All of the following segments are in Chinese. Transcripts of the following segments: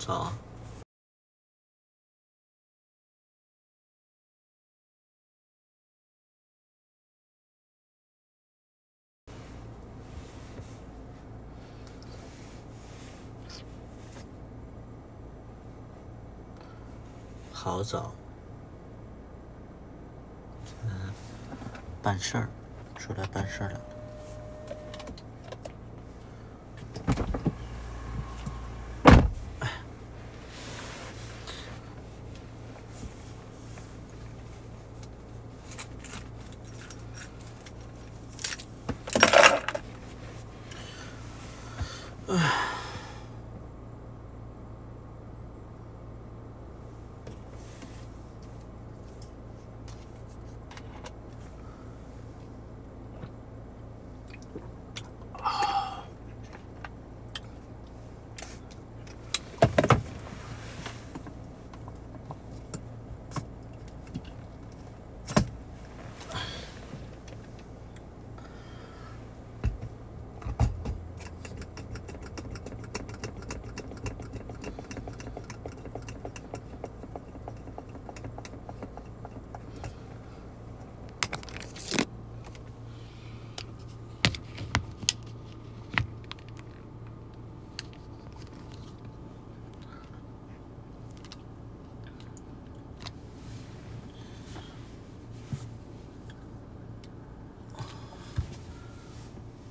早。好早。办事儿，出来办事儿了。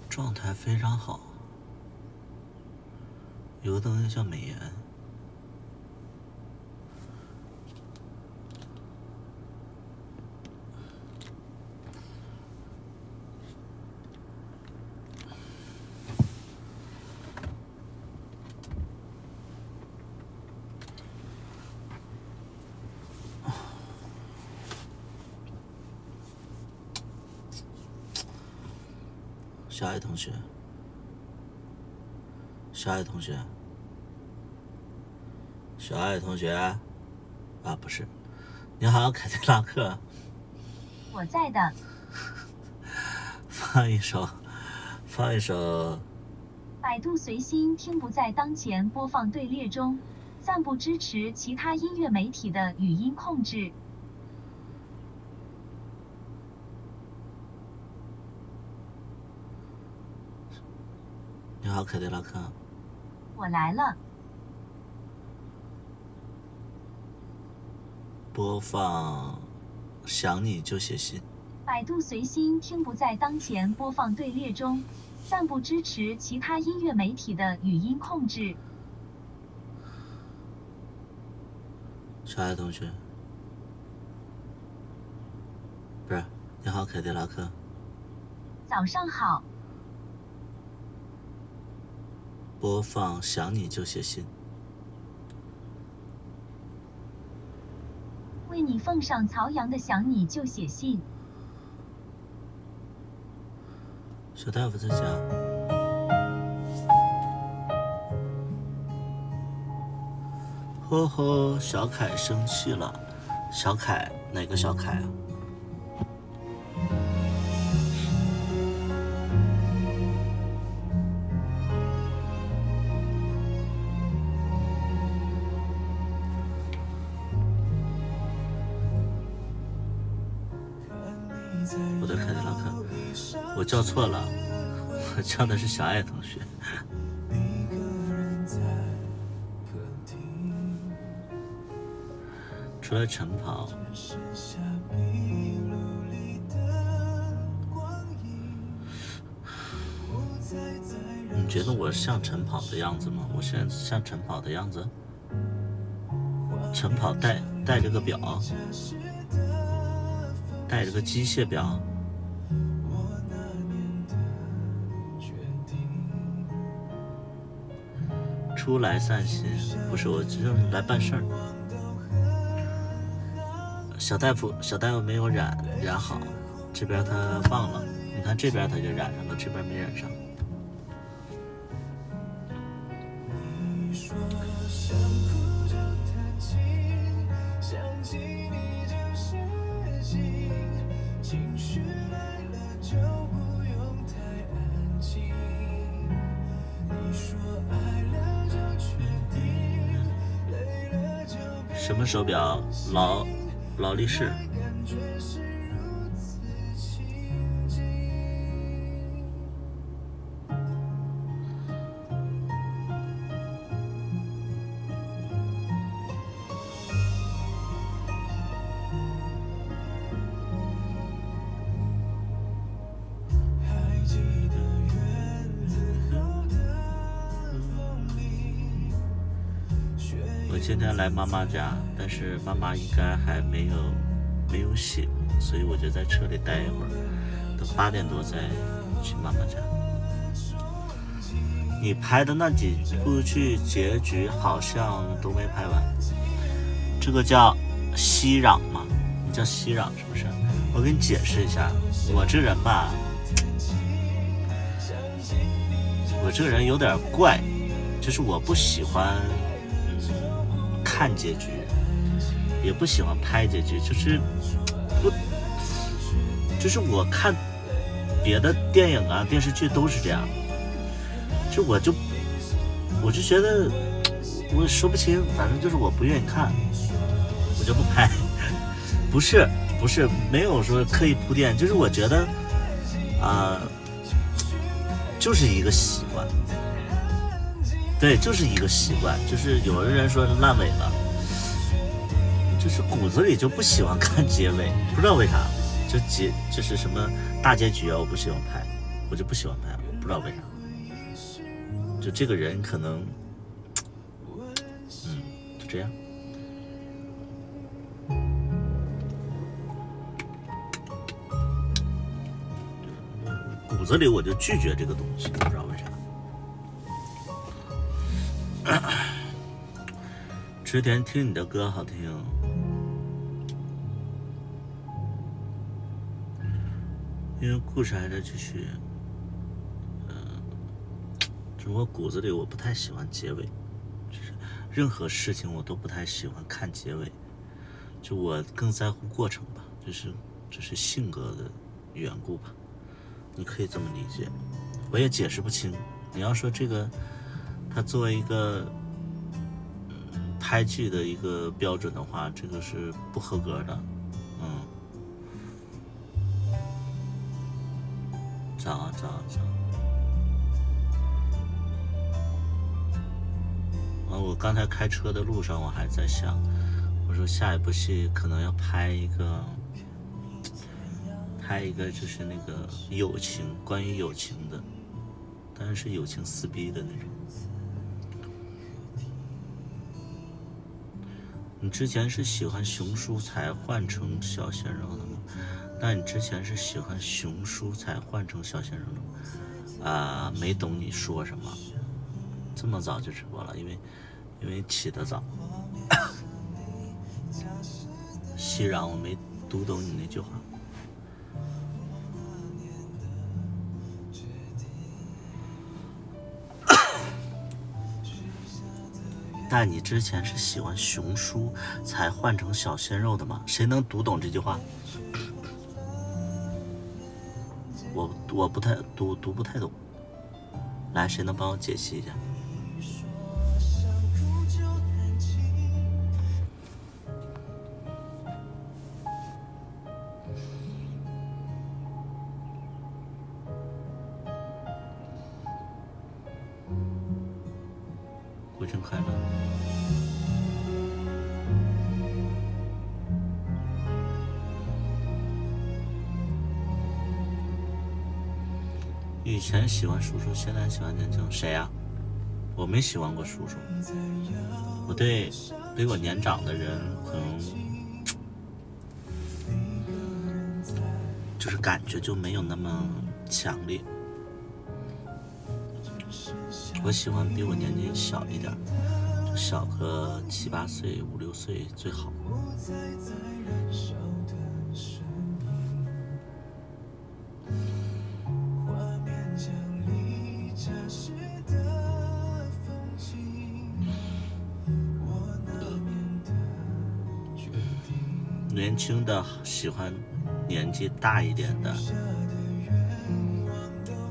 状态非常好，有个东西叫美颜。小爱同学，小爱同学，小爱同学，啊，不是，你好，凯迪拉克。我在的。放一首。百度随心听不在当前播放队列中，暂不支持其他音乐媒体的语音控制。你好，凯迪拉克。我来了。播放，想你就写信。百度随心听不在当前播放队列中，暂不支持其他音乐媒体的语音控制。小爱同学，不是，你好，凯迪拉克。早上好。播放，想你就写信。为你奉上曹阳的《想你就写信》。小大夫在家。呵呵，小凯生气了。小凯，哪个小凯啊？我的凯迪拉克，我叫错了，我叫的是小爱同学。出来晨跑。你觉得我像晨跑的样子吗？我现在像晨跑的样子？晨跑带着个表，带着个机械表。出来散心，不是，我就是来办事儿。小大夫没有染好，这边他忘了，你看这边他就染上了，这边没染上。什么手表？劳力士。我今天来妈妈家，但是妈妈应该还没有醒，所以我就在车里待一会儿，等8点多再去妈妈家。你拍的那几部剧结局好像都没拍完，这个叫熙攘吗？你叫熙攘是不是？我给你解释一下，我这人吧，我这个人有点怪，就是我不喜欢看结局，也不喜欢拍结局，就是我看别的电影啊电视剧都是这样，我就觉得我说不清，反正就是我不愿意看，我就不拍。不是没有说刻意铺垫，就是我觉得就是一个习惯。对，就是一个习惯，就是有的人说烂尾了，就是骨子里就不喜欢看结尾，不知道为啥，就是什么大结局啊，我不喜欢拍，我就不喜欢拍，不知道为啥，就这个人可能，就这样。骨子里我就拒绝这个东西，不知道为啥。池田听你的歌好听，因为故事还在继续。只不过骨子里我不太喜欢结尾，就是任何事情我都不太喜欢看结尾，就我更在乎过程吧，就是性格的缘故吧，你可以这么理解，我也解释不清。你要说这个，它作为一个拍剧的一个标准的话，这个是不合格的。早。我刚才开车的路上，我还在想，我说下一部戏可能要拍一个就是那个友情，关于友情的，当然是友情撕逼的那种。你之前是喜欢熊叔才换成小鲜肉的吗？那你之前是喜欢熊叔才换成小鲜肉的吗？没懂你说什么。这么早就直播了，因为起得早。熙攘，我没读懂你那句话。但你之前是喜欢熊叔才换成小鲜肉的吗？谁能读懂这句话？我不太读不太懂。来，谁能帮我解析一下？国庆快乐！以前喜欢叔叔，现在喜欢年轻。谁呀？我没喜欢过叔叔。我对比我年长的人，可能就是感觉就没有那么强烈。我喜欢比我年纪小一点，就小个7、8岁、5、6岁最好。年轻的喜欢年纪大一点的，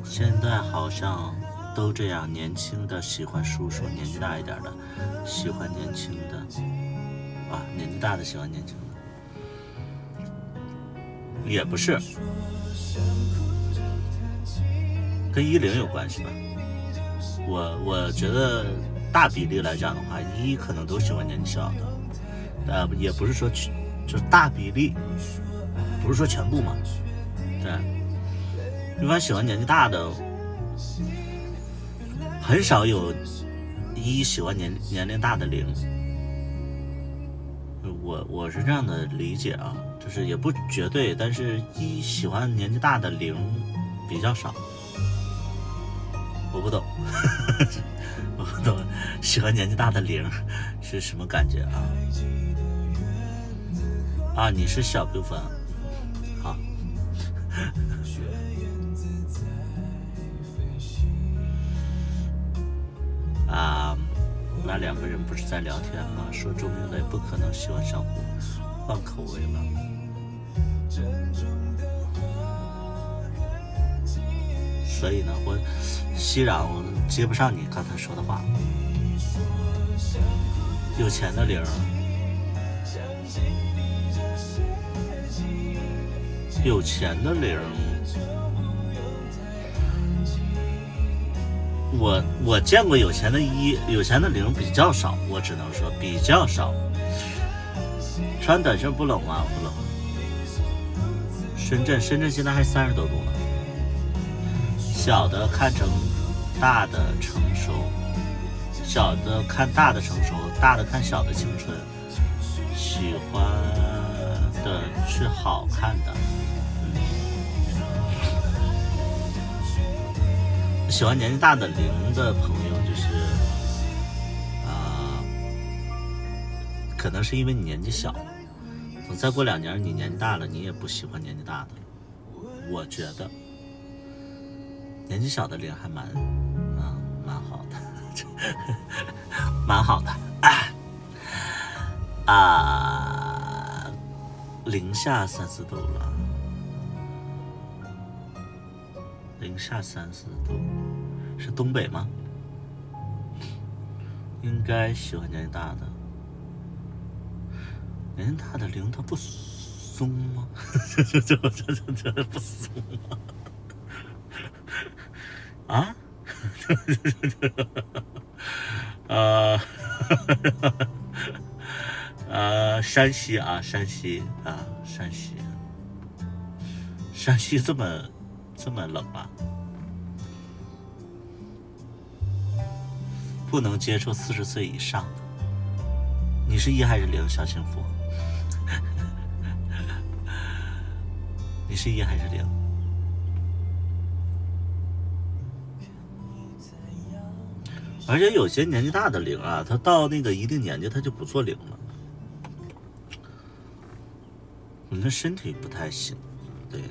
现在好像都这样，年轻的喜欢叔叔，年纪大一点的喜欢年轻的。啊，年纪大的喜欢年轻的，也不是，跟10有关系吧。我觉得大比例来讲的话，可能都喜欢年纪小的，也不是说就是大比例，不是说全部嘛。对，一般喜欢年纪大的，很少有喜欢年龄大的0。我是这样的理解啊，就是也不绝对，但是喜欢年纪大的0比较少。我不懂，我不懂喜欢年纪大的0是什么感觉啊？啊，你是小部分，好。啊，那2个人不是在聊天吗？说中医类不可能喜欢相互换口味吧？所以呢，熙攘，我接不上你刚才说的话。有钱的0，有钱的0，我见过有钱的1，有钱的0比较少，我只能说比较少。穿短袖不冷吗？不冷。深圳现在还30多度呢。小的看成大的成熟，小的看大的成熟，大的看小的青春。喜欢的是好看的，喜欢年纪大的0的朋友，就是可能是因为你年纪小，等再过2年你年纪大了，你也不喜欢年纪大的。我觉得年纪小的0还蛮好的，蛮好的零下30度了，0下30度，是东北吗？应该喜欢年纪大的，年纪大的0它不松吗？这不松吗？啊？山西啊，山西这么冷啊？不能接受40岁以上的。你是1还是0？小幸福，你是1还是0？而且有些年纪大的0啊，他到那个一定年纪他就不做0了，你的身体不太行，对。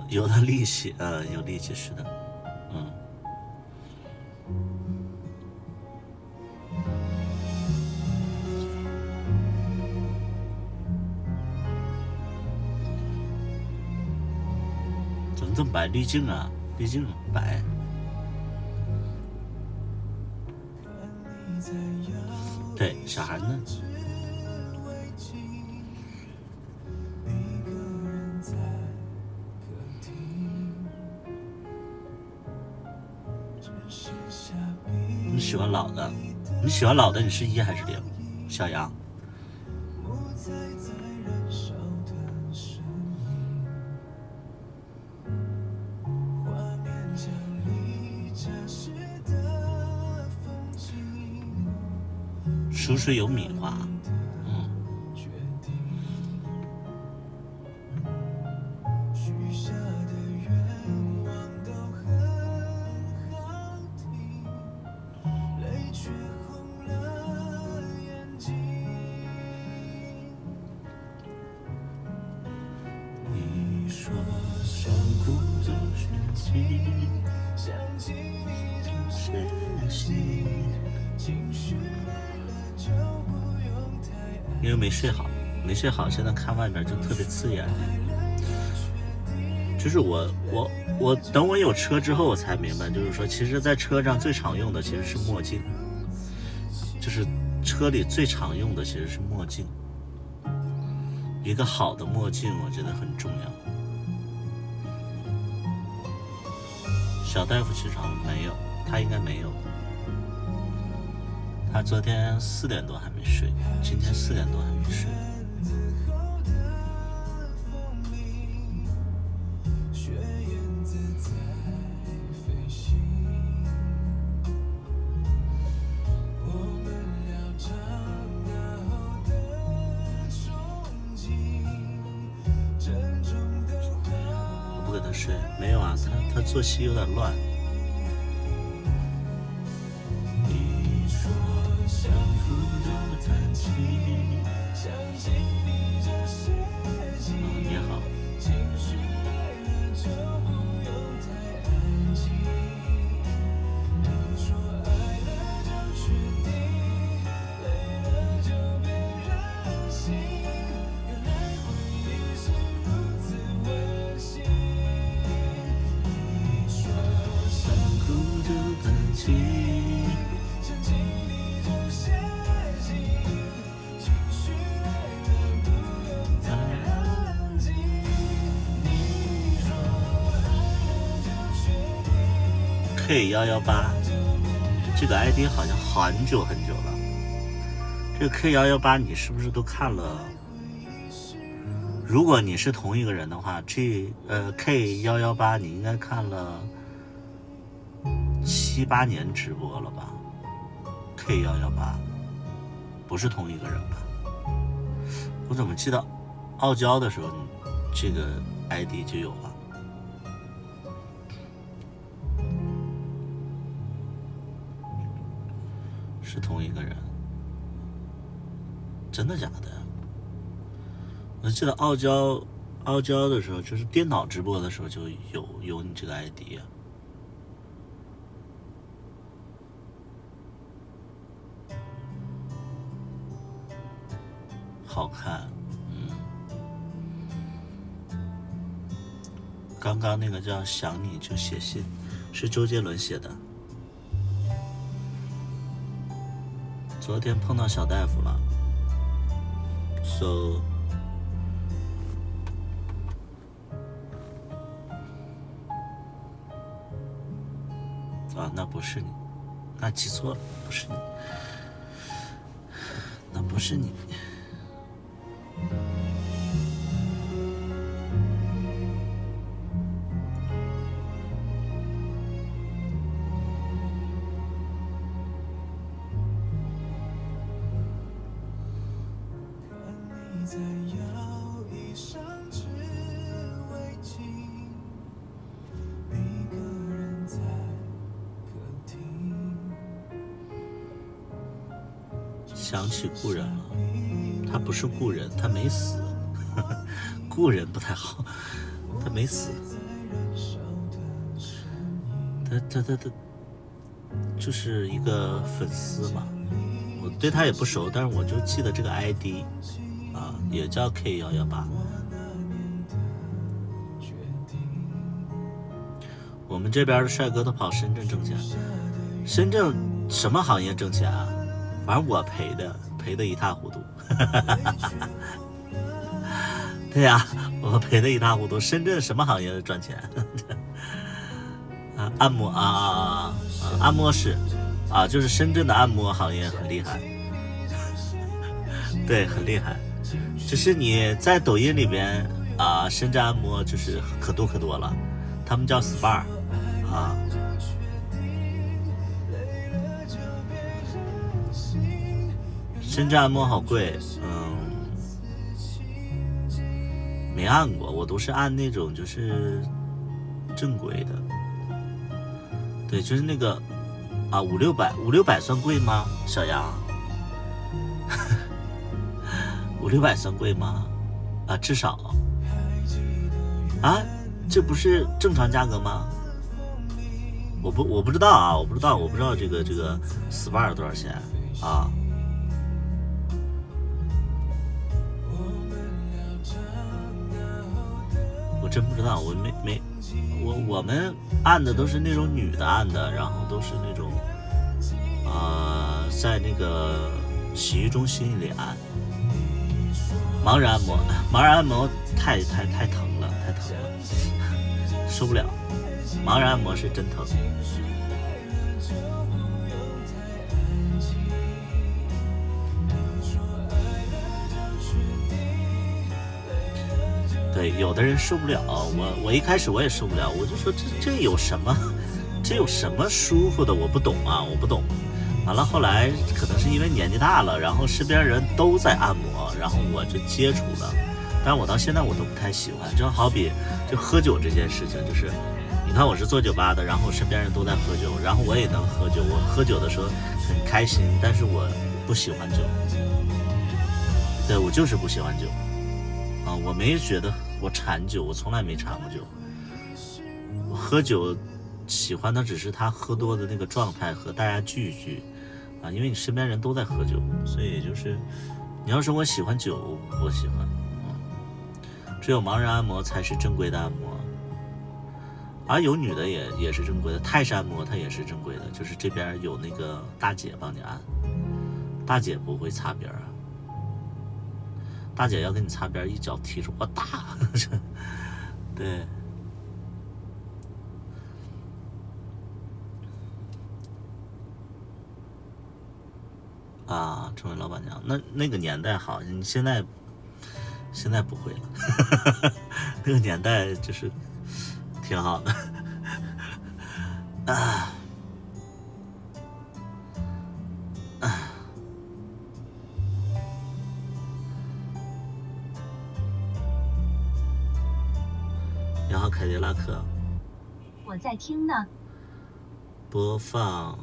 有的力气，有力气是的，怎么这么白？滤镜啊，滤镜白。对，小孩呢？你喜欢老的？你喜欢老的？你是1还是0？小杨。熟睡有米花，因为没睡好，现在看外面就特别刺眼。就是我等我有车之后，我才明白，就是说，其实，在车上最常用的其实是墨镜，就是车里最常用的其实是墨镜。一个好的墨镜，我觉得很重要。小大夫其实好像没有，他应该没有。他昨天4点多还没睡，今天4点多还没睡。我不给他睡，没有啊，他作息有点乱。你好。K118，这个 ID 好像很久很久了。这个 K118 你是不是都看了？如果你是同一个人的话，K118 你应该看了7、8年直播了吧 ？K118 不是同一个人吧？我怎么记得傲娇的时候，这个 ID 就有了？是同一个人？真的假的？我记得傲娇的时候，就是电脑直播的时候就有你这个 ID 啊。好看，刚刚那个叫想你就写信，是周杰伦写的。昨天碰到小大夫了 ，so 啊，那不是你，那记错了，不是你，那不是你。想起故人了，他不是故人，他没死，故人不太好，他没死，他就是一个粉丝嘛，我对他也不熟，但是我就记得这个 ID 啊，也叫 K118。我们这边的帅哥都跑深圳挣钱，深圳什么行业挣钱啊？反正我赔的一塌糊涂。对呀，我赔的一塌糊涂。深圳什么行业赚钱？啊，按摩按摩师啊，就是深圳的按摩行业很厉害。对，很厉害。就是你在抖音里边啊，深圳按摩就是可多了，他们叫 SPA 啊。深圳按摩好贵，没按过，我都是按那种就是正规的。对，就是那个啊，500-600算贵吗？小杨，500-600算贵吗？啊，至少啊，这不是正常价格吗？我不知道啊，我不知道这个 SPA 多少钱啊？我真不知道，我没我们按的都是那种女的按的，然后都是那种在那个洗浴中心里按。盲人按摩，盲人按摩太疼了，太疼了，受不了。盲人按摩是真疼。对，有的人受不了，我一开始我也受不了，我就说这有什么，这有什么舒服的？我不懂啊，我不懂。完了后来可能是因为年纪大了，然后身边人都在按摩，然后我就接触了，但是我到现在我都不太喜欢。就好比就喝酒这件事情，就是你看我是做酒吧的，然后身边人都在喝酒，然后我也能喝酒，我喝酒的时候很开心，但是我不喜欢酒。对，我就是不喜欢酒啊，我没觉得我馋酒，我从来没馋过酒。我喝酒喜欢的只是他喝多的那个状态和大家聚一聚啊，因为你身边人都在喝酒，所以就是你要说我喜欢酒，我喜欢，只有盲人按摩才是正规的按摩，而有女的也是正规的，泰式按摩它也是正规的，就是这边有那个大姐帮你按，大姐不会擦边啊，大姐要跟你擦边，一脚踢出我大，对。啊，成为老板娘，那个年代好，你现在不会了，那个年代就是挺好的啊。你好，凯迪拉克。我在听呢。播放。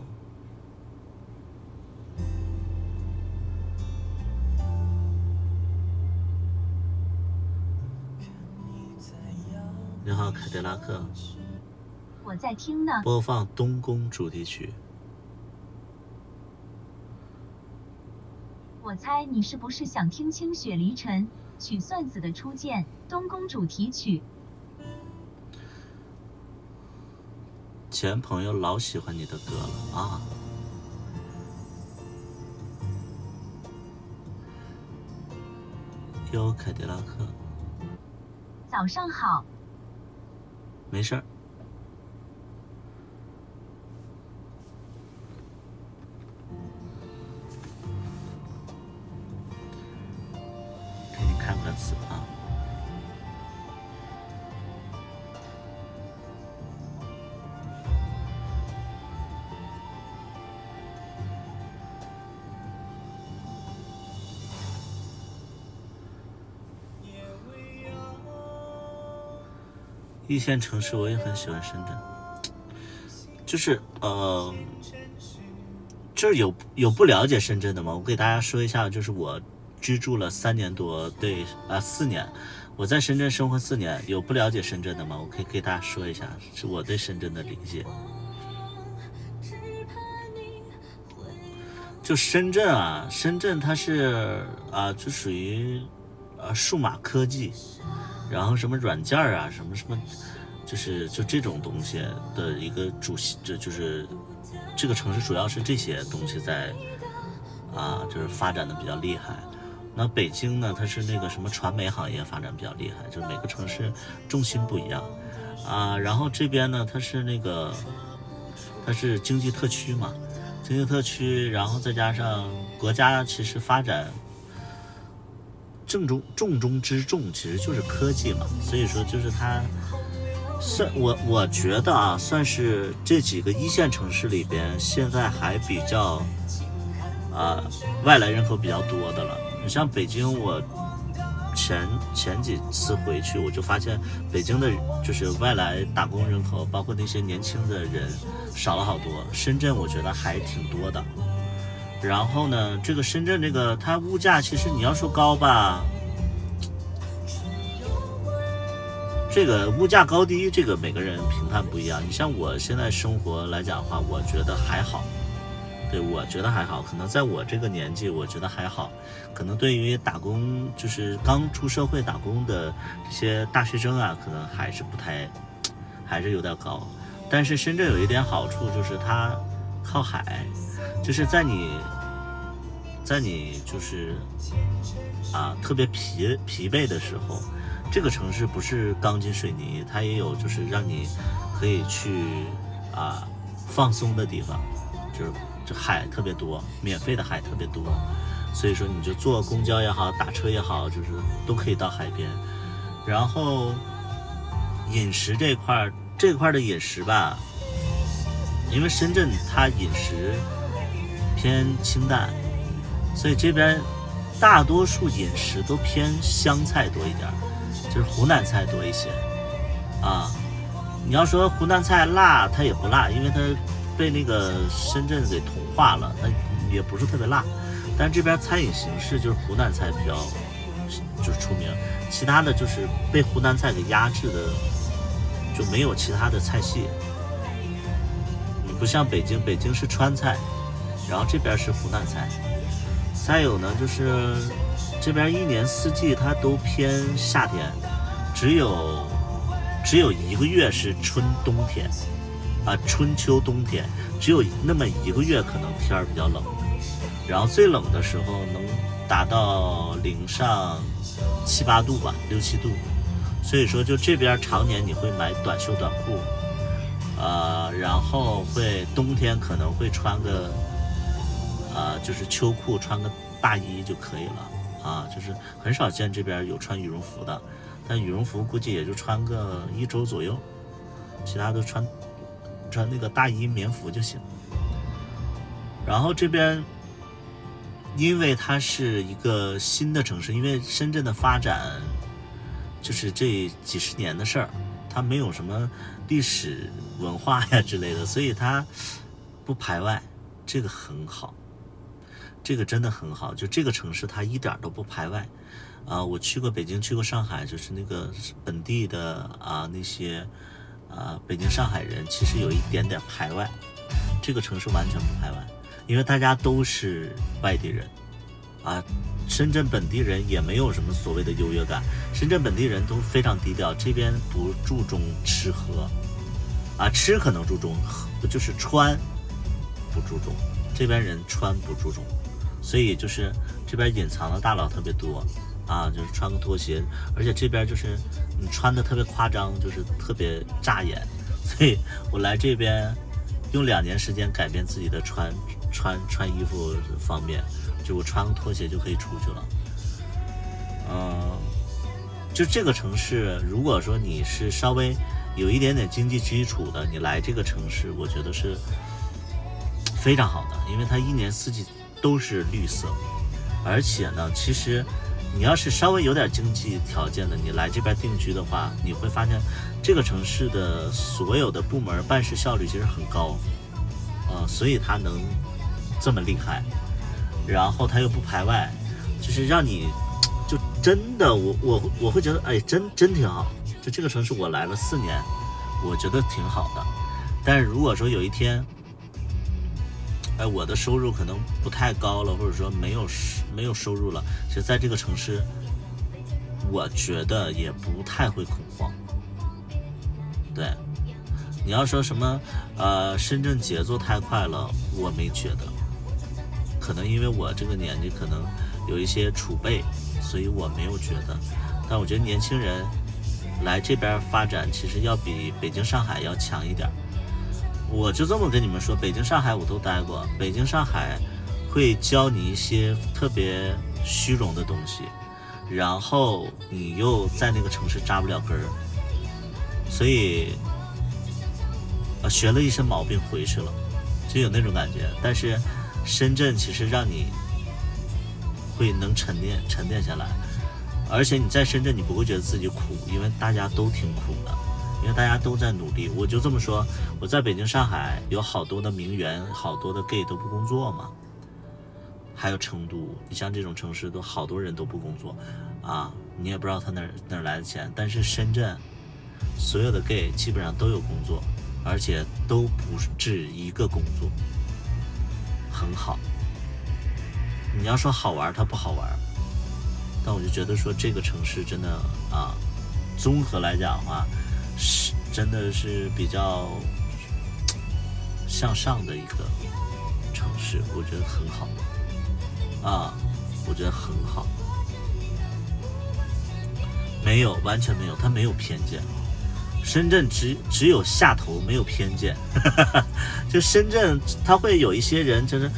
你好，凯迪拉克。我在听呢。播放东宫主题曲。我猜你是不是想听清雪离尘曲算子的初见东宫主题曲？前朋友老喜欢你的歌了啊。有凯迪拉克。早上好。没事儿。给你看看词啊。一线城市我也很喜欢深圳，就是这儿有不了解深圳的吗？我给大家说一下，就是我居住了3年多，对4年，我在深圳生活4年，有不了解深圳的吗？我可以给大家说一下，是我对深圳的理解。就深圳啊，深圳它是就属于数码科技。然后什么软件啊，什么，就这种东西的一个就是这个城市主要是这些东西在就是发展的比较厉害。那北京呢，它是那个什么传媒行业发展比较厉害，就是每个城市重心不一样然后这边呢，它是经济特区嘛，经济特区，然后再加上国家其实发展。重中之重其实就是科技嘛，所以说就是它算我觉得算是这几个一线城市里边现在还比较外来人口比较多的了。你像北京，我前几次回去我就发现北京的就是外来打工人口，包括那些年轻的人少了好多。深圳我觉得还挺多的。然后呢，这个深圳这个它物价其实你要说高吧，这个物价高低这个每个人评判不一样。你像我现在生活来讲的话，我觉得还好，对，我觉得还好，可能在我这个年纪，我觉得还好。可能对于打工，就是刚出社会打工的这些大学生啊，可能还是还是有点高。但是深圳有一点好处，就是它靠海，就是在你就是特别疲惫的时候，这个城市不是钢筋水泥，它也有就是让你可以去放松的地方，就海特别多，免费的海特别多，所以说你就坐公交也好，打车也好，就是都可以到海边。然后饮食这块的饮食吧，因为深圳它饮食偏清淡，所以这边大多数饮食都偏湘菜多一点，就是湖南菜多一些你要说湖南菜辣，它也不辣，因为它被那个深圳给同化了，它也不是特别辣。但这边餐饮形式就是湖南菜比较就是出名，其他的就是被湖南菜给压制的，就没有其他的菜系。你不像北京是川菜，然后这边是湖南菜。再有呢，就是这边一年四季它都偏夏天，只有1个月是春冬天春秋冬天，只有那么1个月可能天儿比较冷，然后最冷的时候能达到零上7、8度吧，6、7度。所以说就这边常年你会买短袖短裤然后会冬天可能会穿个就是秋裤，穿个大衣就可以了就是很少见这边有穿羽绒服的，但羽绒服估计也就穿个1周左右，其他都穿那个大衣棉服就行。然后这边因为它是一个新的城市，因为深圳的发展就是这几十年的事儿，它没有什么历史文化呀之类的，所以它不排外，这个很好，这个真的很好。就这个城市它一点都不排外我去过北京，去过上海，就是那个本地的那些北京上海人其实有一点点排外，这个城市完全不排外，因为大家都是外地人深圳本地人也没有什么所谓的优越感，深圳本地人都非常低调，这边不注重吃喝吃可能注重，就是穿不注重，这边人穿不注重，所以就是这边隐藏的大佬特别多就是穿个拖鞋，而且这边就是你穿的特别夸张，就是特别扎眼，所以我来这边用2年时间改变自己的穿衣服方面，就我穿个拖鞋就可以出去了。就这个城市，如果说你是稍微有一点点经济基础的，你来这个城市，我觉得是非常好的，因为它一年四季都是绿色，而且呢，其实你要是稍微有点经济条件的，你来这边定居的话，你会发现这个城市的所有的部门办事效率其实很高所以它能这么厉害，然后它又不排外，就是让你就真的我会觉得真挺好。就这个城市我来了4年，我觉得挺好的。但是如果说有一天我的收入可能不太高了，或者说没有收入了，其实在这个城市我觉得也不太会恐慌。对，你要说什么深圳节奏太快了，我没觉得，可能因为我这个年纪可能有一些储备，所以我没有觉得。但我觉得年轻人来这边发展其实要比北京上海要强一点。我就这么跟你们说，北京上海我都待过，北京上海会教你一些特别虚荣的东西，然后你又在那个城市扎不了根儿，所以学了一身毛病回去了，就有那种感觉。但是深圳其实让你会能沉淀下来，而且你在深圳你不会觉得自己苦，因为大家都挺苦的，因为大家都在努力。我就这么说，我在北京上海有好多的名媛，好多的 gay 都不工作嘛，还有成都，你像这种城市都好多人都不工作你也不知道他哪儿来的钱。但是深圳所有的 gay 基本上都有工作，而且都不止一个工作，很好。你要说好玩，它不好玩，但我就觉得说这个城市真的啊，综合来讲的话，是真的是比较向上的一个城市，我觉得很好啊，我觉得很好。没有，完全没有，他没有偏见。深圳只有下头，没有偏见。就深圳，他会有一些人，就是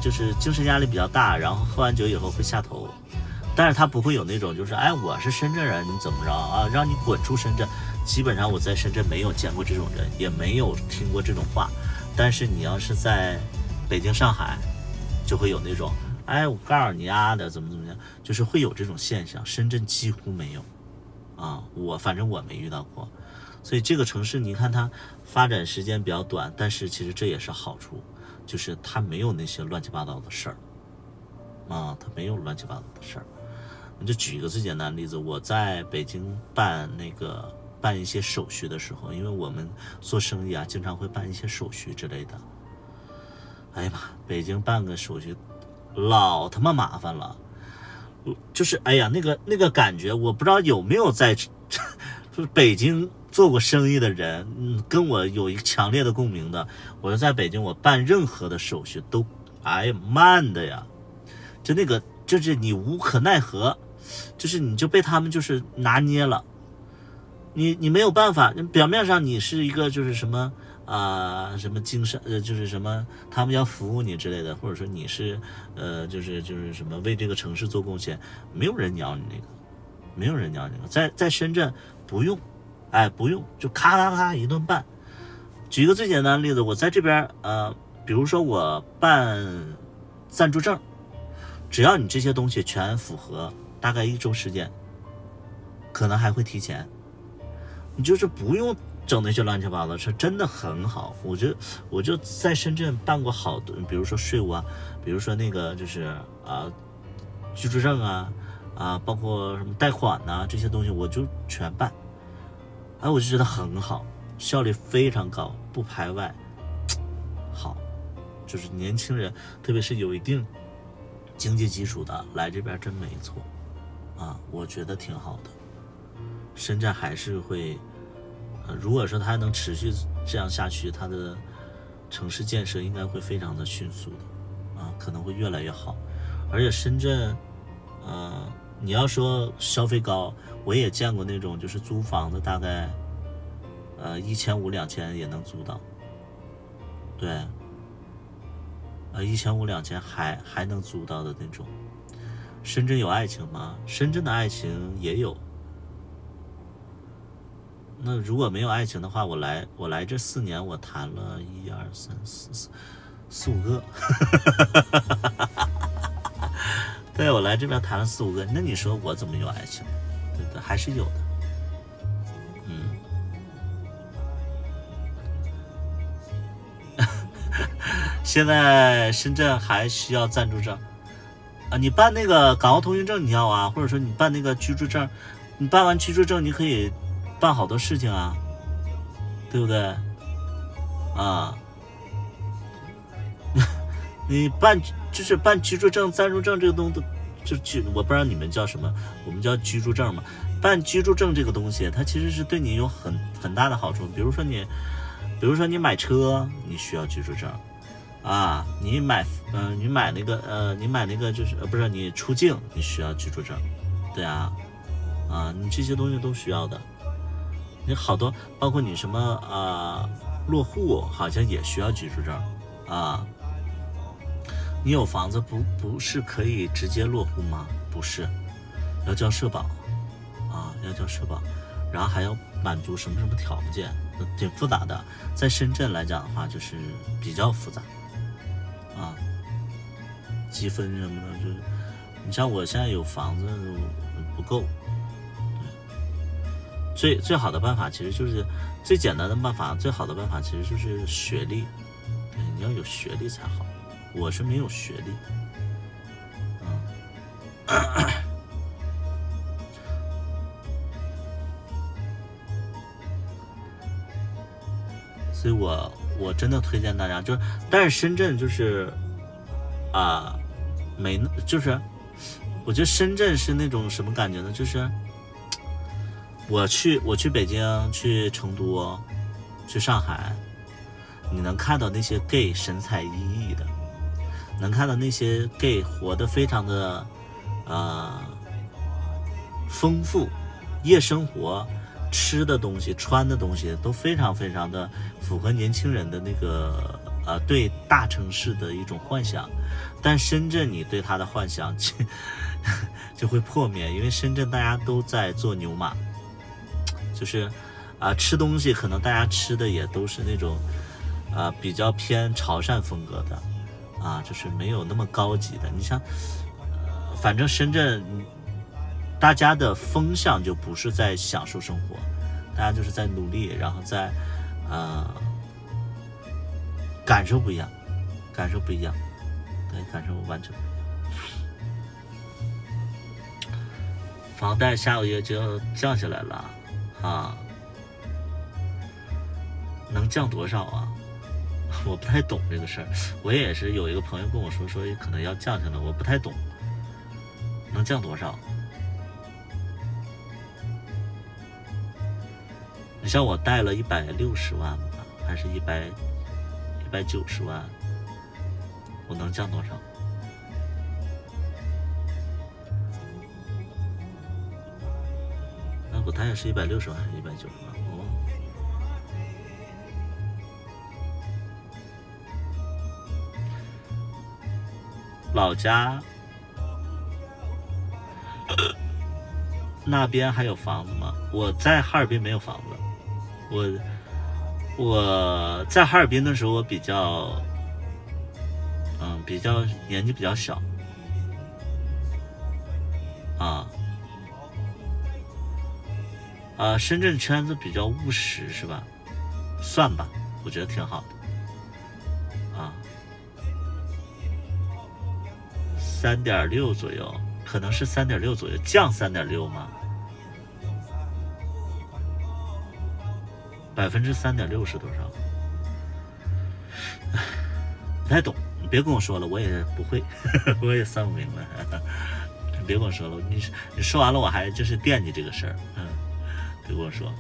就是精神压力比较大，然后喝完酒以后会下头。但是他不会有那种就是，哎，我是深圳人，你怎么着啊？让你滚出深圳。基本上我在深圳没有见过这种人，也没有听过这种话。但是你要是在北京、上海，就会有那种，哎，我告诉你啊的，怎么样，就是会有这种现象。深圳几乎没有。啊，反正我没遇到过，所以这个城市你看它发展时间比较短，但是其实这也是好处，就是它没有那些乱七八糟的事儿，啊，它没有乱七八糟的事儿。你就举一个最简单的例子，我在北京办一些手续的时候，因为我们做生意啊，经常会办一些手续之类的。哎呀妈，北京办个手续老他妈麻烦了。就是哎呀，那个感觉，我不知道有没有在北京做过生意的人，跟我有一个强烈的共鸣的。我在北京，我办任何的手续都，哎呀，慢的呀，就那个，就是你无可奈何，就是你就被他们就是拿捏了，你没有办法，表面上你是一个就是什么。什么精神就是什么他们要服务你之类的，或者说你是就是什么为这个城市做贡献，没有人鸟你那个，没有人鸟你那个。在深圳不用，哎，不用，就咔咔咔一顿办。举一个最简单的例子，我在这边比如说我办暂住证，只要你这些东西全符合，大概1周时间，可能还会提前，你就是不用整那些乱七八糟的事，真的很好。我就在深圳办过好多，比如说税务啊，比如说那个就是居住证啊，包括什么贷款呐，这些东西我就全办。哎，我就觉得很好，效率非常高，不排外，好。就是年轻人，特别是有一定经济基础的，来这边真没错啊，我觉得挺好的。深圳还是会。如果说它能持续这样下去，它的城市建设应该会非常的迅速的，可能会越来越好。而且深圳，你要说消费高，我也见过那种就是租房子大概1500、2000也能租到，对，1500、2000还能租到的那种。深圳有爱情吗？深圳的爱情也有。那如果没有爱情的话，我来这4年，我谈了1、2、3、4、5个，对，我来这边谈了4、5个。那你说我怎么有爱情？对不对？还是有的。现在深圳还需要暂住证啊，你办那个港澳通行证你要啊，或者说你办那个居住证，你办完居住证你可以办好多事情啊，对不对？你办居住证、暂住证这个东西，就我不知道你们叫什么，我们叫居住证嘛。办居住证这个东西，它其实是对你有很大的好处。比如说你买车，你需要居住证啊，你买那个就是不是你出境你需要居住证，对啊，你这些东西都需要的。你好多，包括你什么落户好像也需要居住证啊。你有房子不是可以直接落户吗？不是，要交社保要交社保，然后还要满足什么条件，挺复杂的。在深圳来讲的话，就是比较复杂积分什么的，就是你像我现在有房子不够。最好的办法其实就是最简单的办法，最好的办法其实就是学历，对，你要有学历才好。我是没有学历，所以我真的推荐大家，就是但是深圳就是没就是我觉得深圳是那种什么感觉呢？就是我去北京、去成都、去上海，你能看到那些 gay 神采奕奕的，能看到那些 gay 活得非常的丰富，夜生活吃的东西、穿的东西都非常非常的符合年轻人的那个对大城市的一种幻想。但深圳你对它的幻想就会破灭，因为深圳大家都在做牛马，就是吃东西可能大家吃的也都是那种比较偏潮汕风格的就是没有那么高级的。你像反正深圳大家的风向就不是在享受生活，大家就是在努力，然后在感受不一样，对，感受完全不一样。房贷下个月就要降下来了能降多少啊？我不太懂这个事儿。我也是有一个朋友跟我说可能要降下来，我不太懂，能降多少？你像我贷了160万吧，还是190万，我能降多少？那我贷也是160万还是190万？老家那边还有房子吗？我在哈尔滨没有房子。我在哈尔滨的时候，我比较年纪比较小深圳圈子比较务实是吧？算吧，我觉得挺好的3.6左右，可能是3.6左右，降3.6吗？3.6%是多少？不太懂，你别跟我说了，我也不会，我也算不明白。你别跟我说了，你说完了，我还就是惦记这个事儿。别跟我说。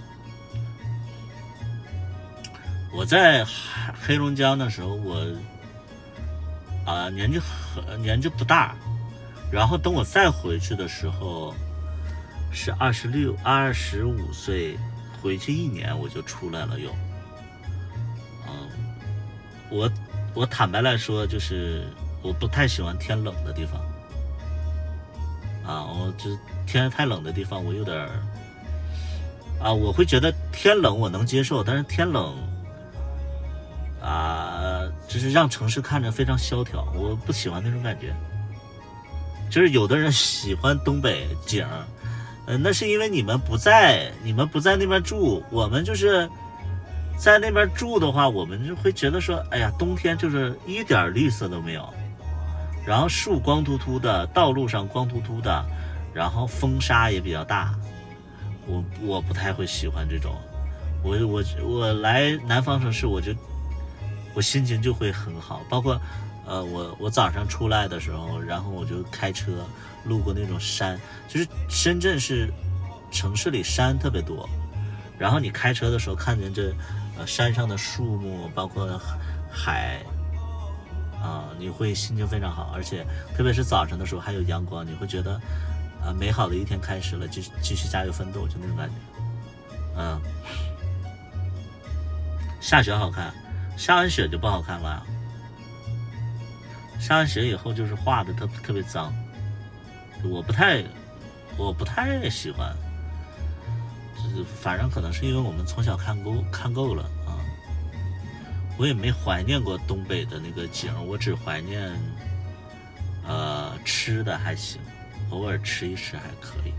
我在黑龙江的时候，我年纪不大，然后等我再回去的时候是25岁。回去1年我就出来了又，我坦白来说，就是我不太喜欢天冷的地方，我这天太冷的地方我有点我会觉得天冷我能接受，但是天冷就是让城市看着非常萧条，我不喜欢那种感觉。就是有的人喜欢东北景那是因为你们不在那边住，我们就是在那边住的话，我们就会觉得说，哎呀，冬天就是一点绿色都没有，然后树光秃秃的，道路上光秃秃的，然后风沙也比较大，我不太会喜欢这种。我来南方城市，我心情就会很好，包括我早上出来的时候，然后我就开车路过那种山，就是深圳是城市里山特别多，然后你开车的时候看见这山上的树木，包括海你会心情非常好，而且特别是早上的时候还有阳光，你会觉得美好的一天开始了，继续加油奋斗，就那种感觉。下雪好看，下完雪就不好看了，下完雪以后就是画的特别脏，我不太喜欢，反正可能是因为我们从小看够了我也没怀念过东北的那个景，我只怀念吃的还行，偶尔吃一吃还可以。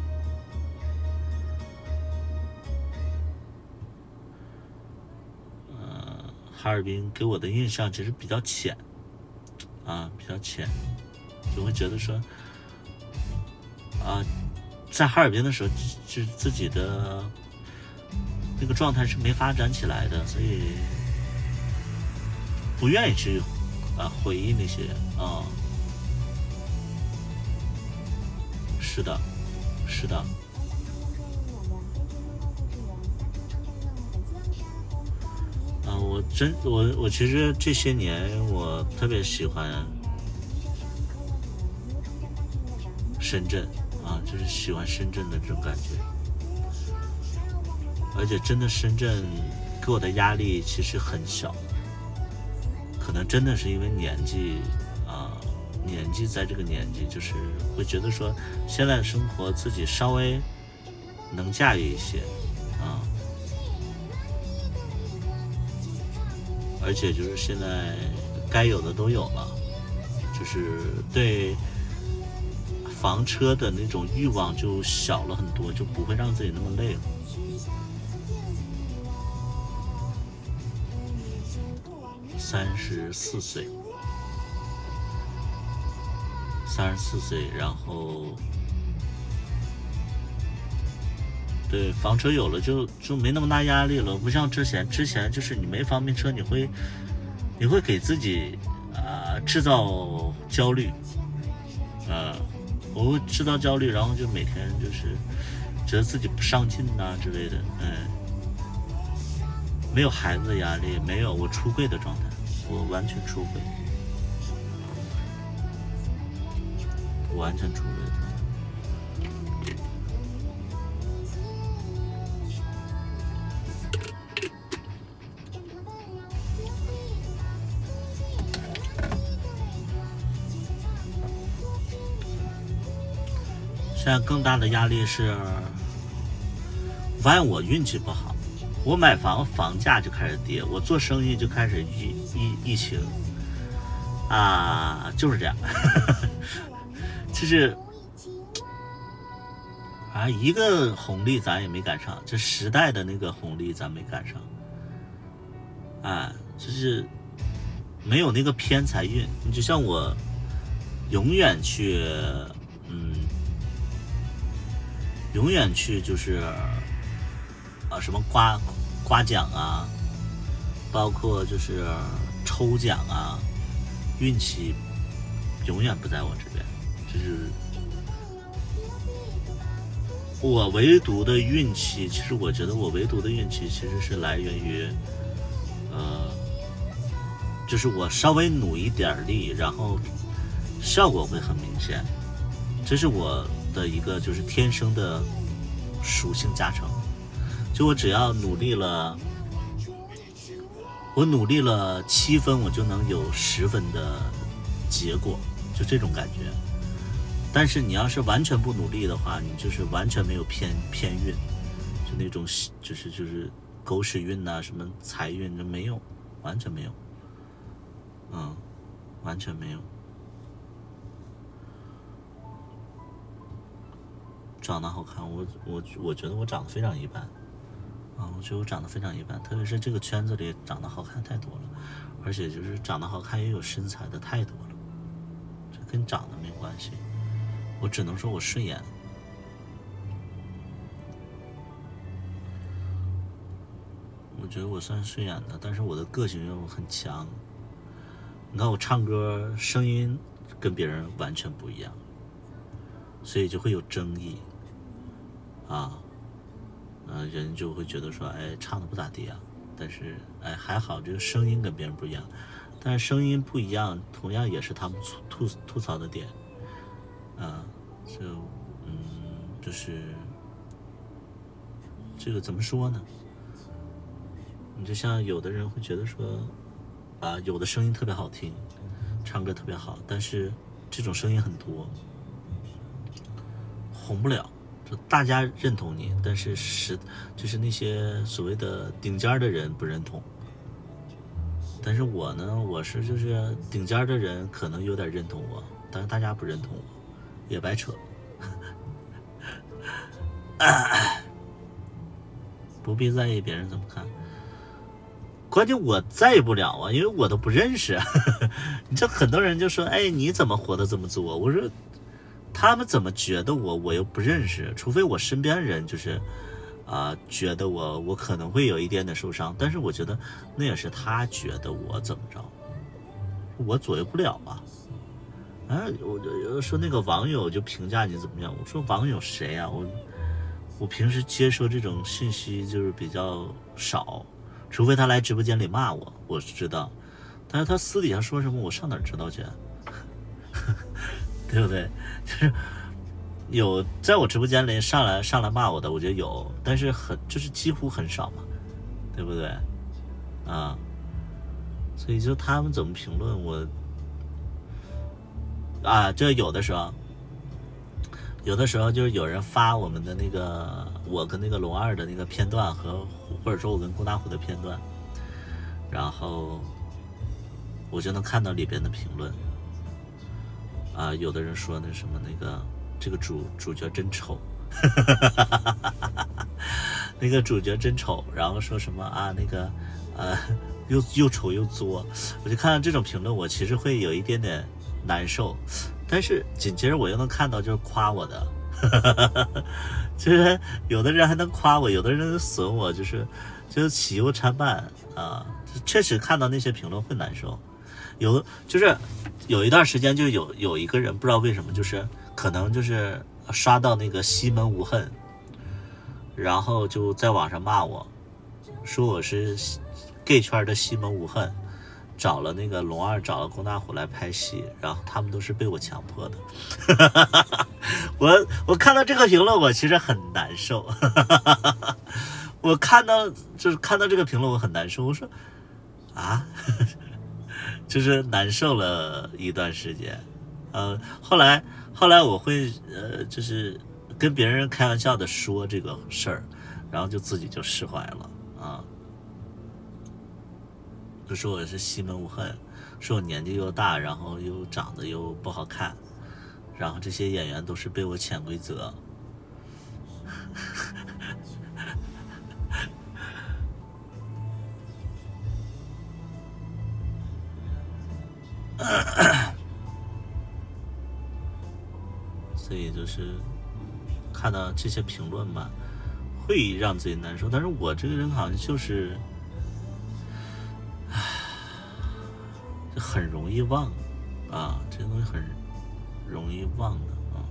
哈尔滨给我的印象其实比较浅就会觉得说在哈尔滨的时候就自己的那个状态是没发展起来的，所以不愿意去回忆那些啊。是的，是的。我其实这些年我特别喜欢深圳啊，就是喜欢深圳的这种感觉，而且真的深圳给我的压力其实很小，可能真的是因为年纪在这个年纪，就是会觉得说现在的生活自己稍微能驾驭一些啊。而且就是现在该有的都有了，就是对房车的那种欲望就小了很多，就不会让自己那么累了。34岁，34岁，然后对房车有了就没那么大压力了，不像之前就是你没房没车，你会给自己制造焦虑，我会制造焦虑，然后就每天就是觉得自己不上进之类的，没有孩子的压力，没有我出柜的状态，我完全出柜，完全出柜的状态。现在更大的压力是，我发现我运气不好，我买房价就开始跌，我做生意就开始疫情就是这样，就是一个红利咱也没赶上，这时代的那个红利咱没赶上，就是没有那个偏财运。你就像我永远去就是什么刮奖包括就是抽奖运气永远不在我这边，就是我唯独的运气，其实我觉得我唯独的运气其实是来源于就是我稍微努一点力，然后效果会很明显，这是我的一个就是天生的属性加成。就我只要努力了7分，我就能有10分的结果，就这种感觉。但是你要是完全不努力的话，你就是完全没有偏运，就那种就是狗屎运什么财运就没有，完全没有，完全没有。长得好看，我觉得我长得非常一般，我觉得我长得非常一般，特别是这个圈子里长得好看太多了，而且就是长得好看也有身材的太多了，这跟长得没关系，我只能说我顺眼。我觉得我算顺眼的，但是我的个性又很强。你看我唱歌声音跟别人完全不一样，所以就会有争议人就会觉得说唱的不咋地但是还好这个声音跟别人不一样，但是声音不一样同样也是他们吐槽的点就是这个怎么说呢，你就像有的人会觉得说有的声音特别好听，唱歌特别好，但是这种声音很多，红不了，就大家认同你，但是就是那些所谓的顶尖的人不认同。但是我呢，我是就是顶尖的人可能有点认同我，但是大家不认同我，也白扯。不必在意别人怎么看，关键我在意不了因为我都不认识。你这很多人就说你怎么活得这么作？我说他们怎么觉得我又不认识，除非我身边人就是觉得我可能会有一点点受伤，但是我觉得那也是他觉得我怎么着，我左右不了啊。我说那个网友就评价你怎么样？我说网友谁啊？我平时接收这种信息就是比较少，除非他来直播间里骂我，我是知道，但是他私底下说什么，我上哪儿知道去？对不对？就是有在我直播间里上来骂我的，我觉得有，但是就是几乎很少嘛，对不对？啊，所以就他们怎么评论我啊？这有的时候就是有人发我们的那个我跟那个龙二的那个片段或者说我跟郭大虎的片段，然后我就能看到里边的评论啊，有的人说那什么那个这个主角真丑，那个主角真丑，然后说什么啊那个又丑又作，我就看到这种评论，我其实会有一点点难受，但是紧接着我又能看到就是夸我的，就是有的人还能夸我，有的人损我，就是喜忧参半啊。确实看到那些评论会难受，就是有一段时间就有一个人不知道为什么，就是可能就是刷到那个西门无恨，然后就在网上骂我，说我是 gay 圈的西门无恨，找了那个龙二，找了龚大虎来拍戏，然后他们都是被我强迫的。我看到这个评论，我其实很难受。我看到这个评论，我很难受。我说啊，就是难受了一段时间。后来我会就是跟别人开玩笑的说这个事儿，然后就自己就释怀了啊。就说我是西门无恨，说我年纪又大，然后又长得又不好看，然后这些演员都是被我潜规则。所以就是看到这些评论嘛，会让自己难受。但是我这个人好像就是很容易忘啊，这东西很容易忘的啊。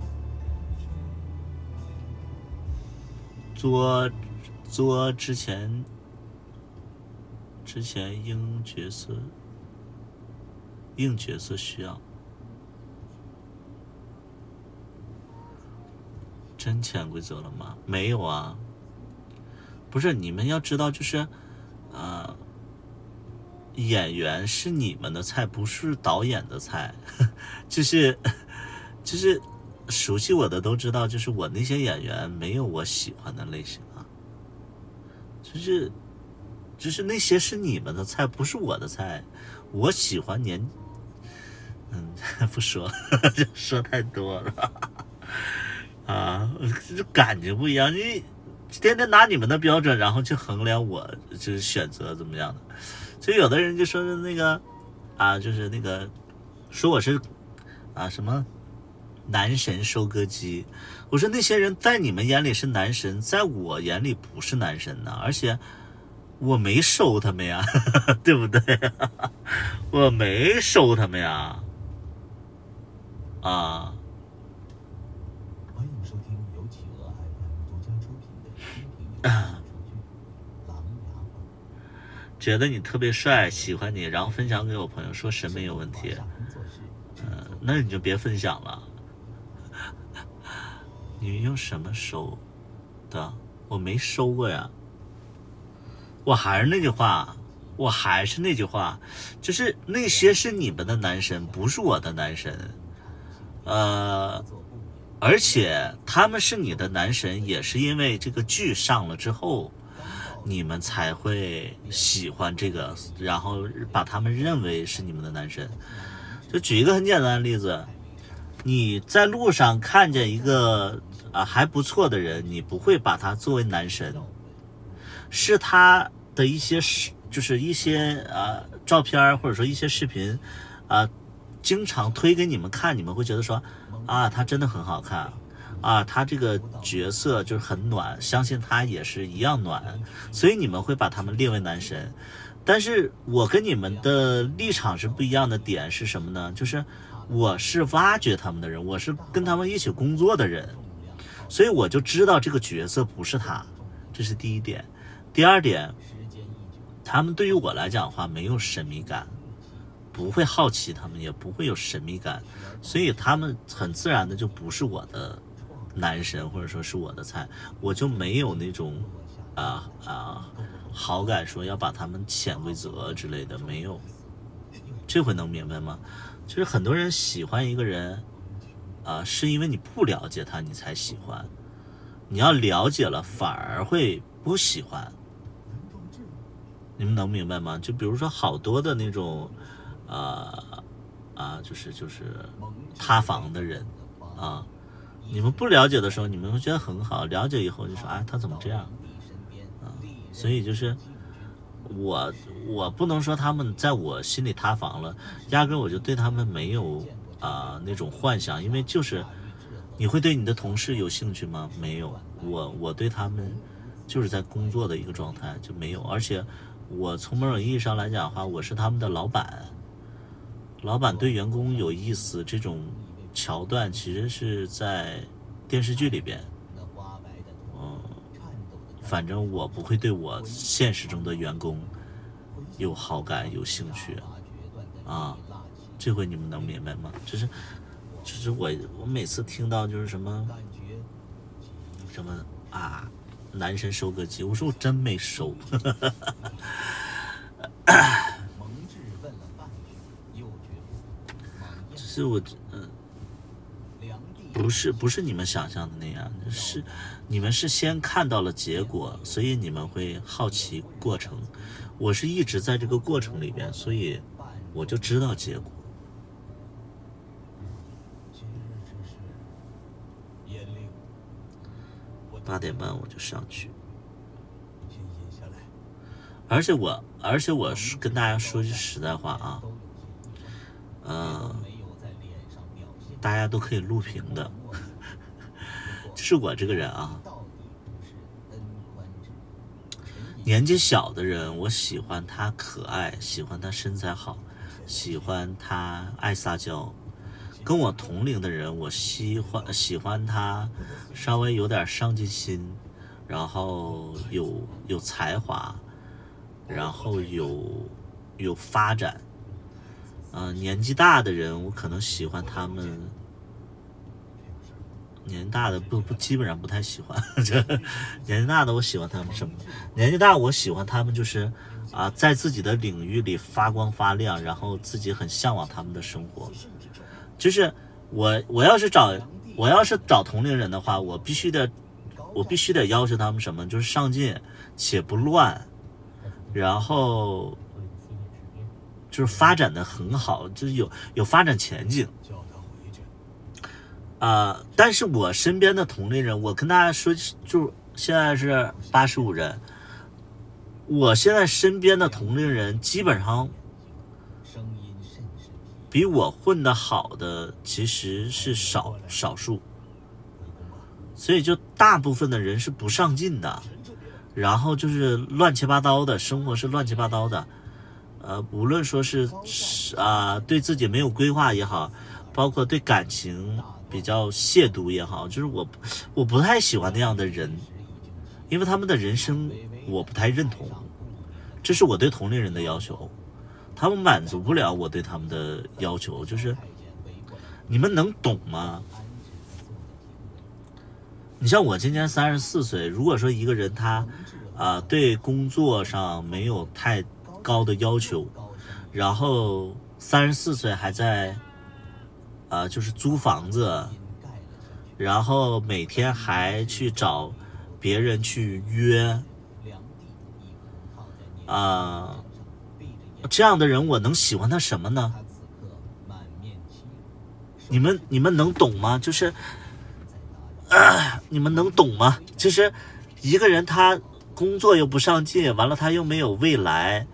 作之前硬角色需要，真潜规则了吗？没有啊，不是，你们要知道，就是演员是你们的菜，不是导演的菜。就是熟悉我的都知道，就是我那些演员没有我喜欢的类型啊，就是那些是你们的菜，不是我的菜。我喜欢不说了，说太多了啊，就感觉不一样。你天天拿你们的标准，然后去衡量我就是选择怎么样的。所以有的人就说那个就是那个说我是什么男神收割机。我说那些人在你们眼里是男神，在我眼里不是男神呢，而且我没收他们呀，对不对？我没收他们呀，啊。欢迎收听由企鹅 FM 独家出品的新品有声小剧《琅琊榜》。觉得你特别帅，喜欢你，然后分享给我朋友，说审美有问题。那你就别分享了。你用什么收的？我没收过呀。我还是那句话，就是那些是你们的男神，不是我的男神。而且他们是你的男神，也是因为这个剧上了之后，你们才会喜欢这个，然后把他们认为是你们的男神。就举一个很简单的例子，你在路上看见一个还不错的人，你不会把他作为男神，是他的一些就是一些照片或者说一些视频经常推给你们看，你们会觉得说他真的很好看他这个角色就是很暖，相信他也是一样暖，所以你们会把他们列为男神。但是我跟你们的立场是不一样的点是什么呢？就是我是挖掘他们的人，我是跟他们一起工作的人，所以我就知道这个角色不是他，这是第一点。第二点，他们对于我来讲的话没有神秘感，不会好奇，他们也不会有神秘感，所以他们很自然的就不是我的男神，或者说是我的菜，我就没有那种好感说要把他们潜规则之类的，没有。这回能明白吗？就是很多人喜欢一个人是因为你不了解他你才喜欢，你要了解了反而会不喜欢。你们能明白吗？就比如说好多的那种就是塌房的人啊，你们不了解的时候你们会觉得很好，了解以后就说他怎么这样啊？所以就是我不能说他们在我心里塌房了，压根我就对他们没有那种幻想，因为就是你会对你的同事有兴趣吗？没有，我对他们就是在工作的一个状态就没有，而且我从某种意义上来讲的话，我是他们的老板，老板对员工有意思这种桥段其实是在电视剧里边，反正我不会对我现实中的员工有好感有兴趣这回你们能明白吗？就是我每次听到就是什么男神收割机，我说我真没收就是我不是你们想象的那样，是你们是先看到了结果，所以你们会好奇过程。我是一直在这个过程里边，所以我就知道结果。8点半我就上去，而且我跟大家说句实在话大家都可以录屏的，就是我这个人年纪小的人，我喜欢他可爱，喜欢他身材好，喜欢他爱撒娇。跟我同龄的人，我喜欢他稍微有点上进心，然后有才华，然后有发展。年纪大的人，我可能喜欢他们。年纪大的基本上不太喜欢。年纪大的我喜欢他们什么？年纪大我喜欢他们就是在自己的领域里发光发亮，然后自己很向往他们的生活。就是我要是找同龄人的话，我必须得要求他们什么？就是上进且不乱，然后就是发展的很好，就是有发展前景。但是我身边的同龄人，我跟大家说，就现在是85人，我现在身边的同龄人基本上比我混得好的其实是少数，所以就大部分的人是不上进的，然后就是乱七八糟的生活是乱七八糟的，无论说是对自己没有规划也好，包括对感情比较亵渎也好，就是我不太喜欢那样的人，因为他们的人生我不太认同，这是我对同龄人的要求，他们满足不了我对他们的要求，就是你们能懂吗？你像我今年34岁，如果说一个人他对工作上没有太高的要求，然后34岁还在就是租房子，然后每天还去找别人去约这样的人我能喜欢他什么呢？你们能懂吗？就是你们能懂吗？就是一个人他工作又不上进，完了他又没有未来，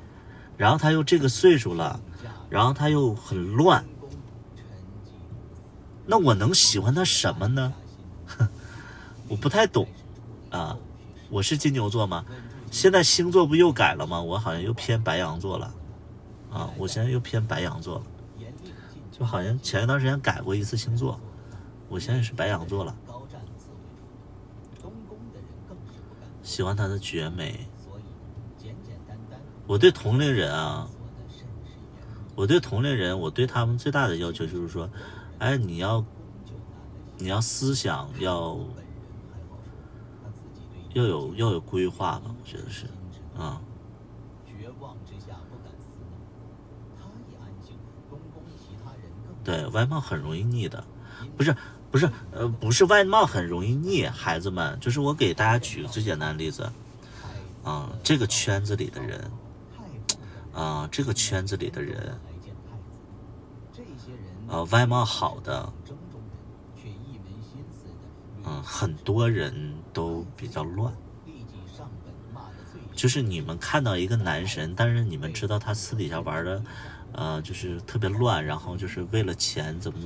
然后他又这个岁数了，然后他又很乱，那我能喜欢他什么呢？我不太懂我是金牛座吗？现在星座不又改了吗？我好像又偏白羊座了啊！我现在又偏白羊座了，就好像前一段时间改过一次星座，我现在是白羊座了。喜欢他的绝美。我对同龄人啊，我对他们最大的要求就是说，哎，你要思想要有规划吧，我觉得是啊。对，外貌很容易腻的，不是外貌很容易腻，孩子们，就是我给大家举个最简单的例子，这个圈子里的人，外貌好的，很多人都比较乱。就是你们看到一个男神，但是你们知道他私底下玩的，就是特别乱，然后就是为了钱怎么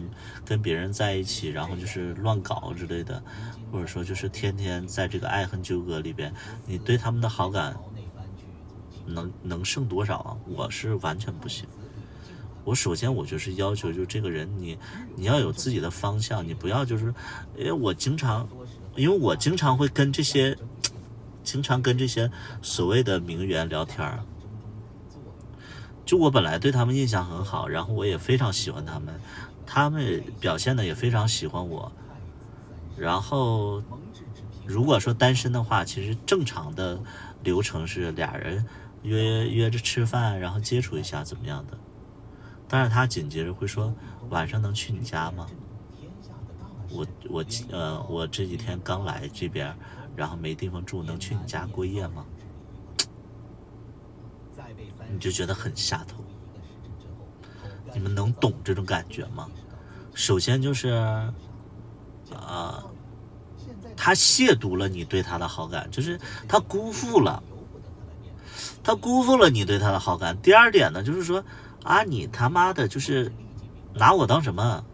跟别人在一起，然后就是乱搞之类的，或者说就是天天在这个爱恨纠葛里边，你对他们的好感能剩多少啊？我是完全不行。我首先我就是要求，就这个人你要有自己的方向，你不要就是，因为我经常会跟这些所谓的名媛聊天，就我本来对他们印象很好，然后我也非常喜欢他们，他们表现的也非常喜欢我。然后如果说单身的话，其实正常的流程是俩人约着吃饭，然后接触一下怎么样的。但是他紧接着会说，晚上能去你家吗？我这几天刚来这边，然后没地方住，能去你家过夜吗？你就觉得很下头。你们能懂这种感觉吗？首先就是他亵渎了你对他的好感，就是他辜负了你对他的好感。第二点呢，就是说你他妈的就是拿我当什么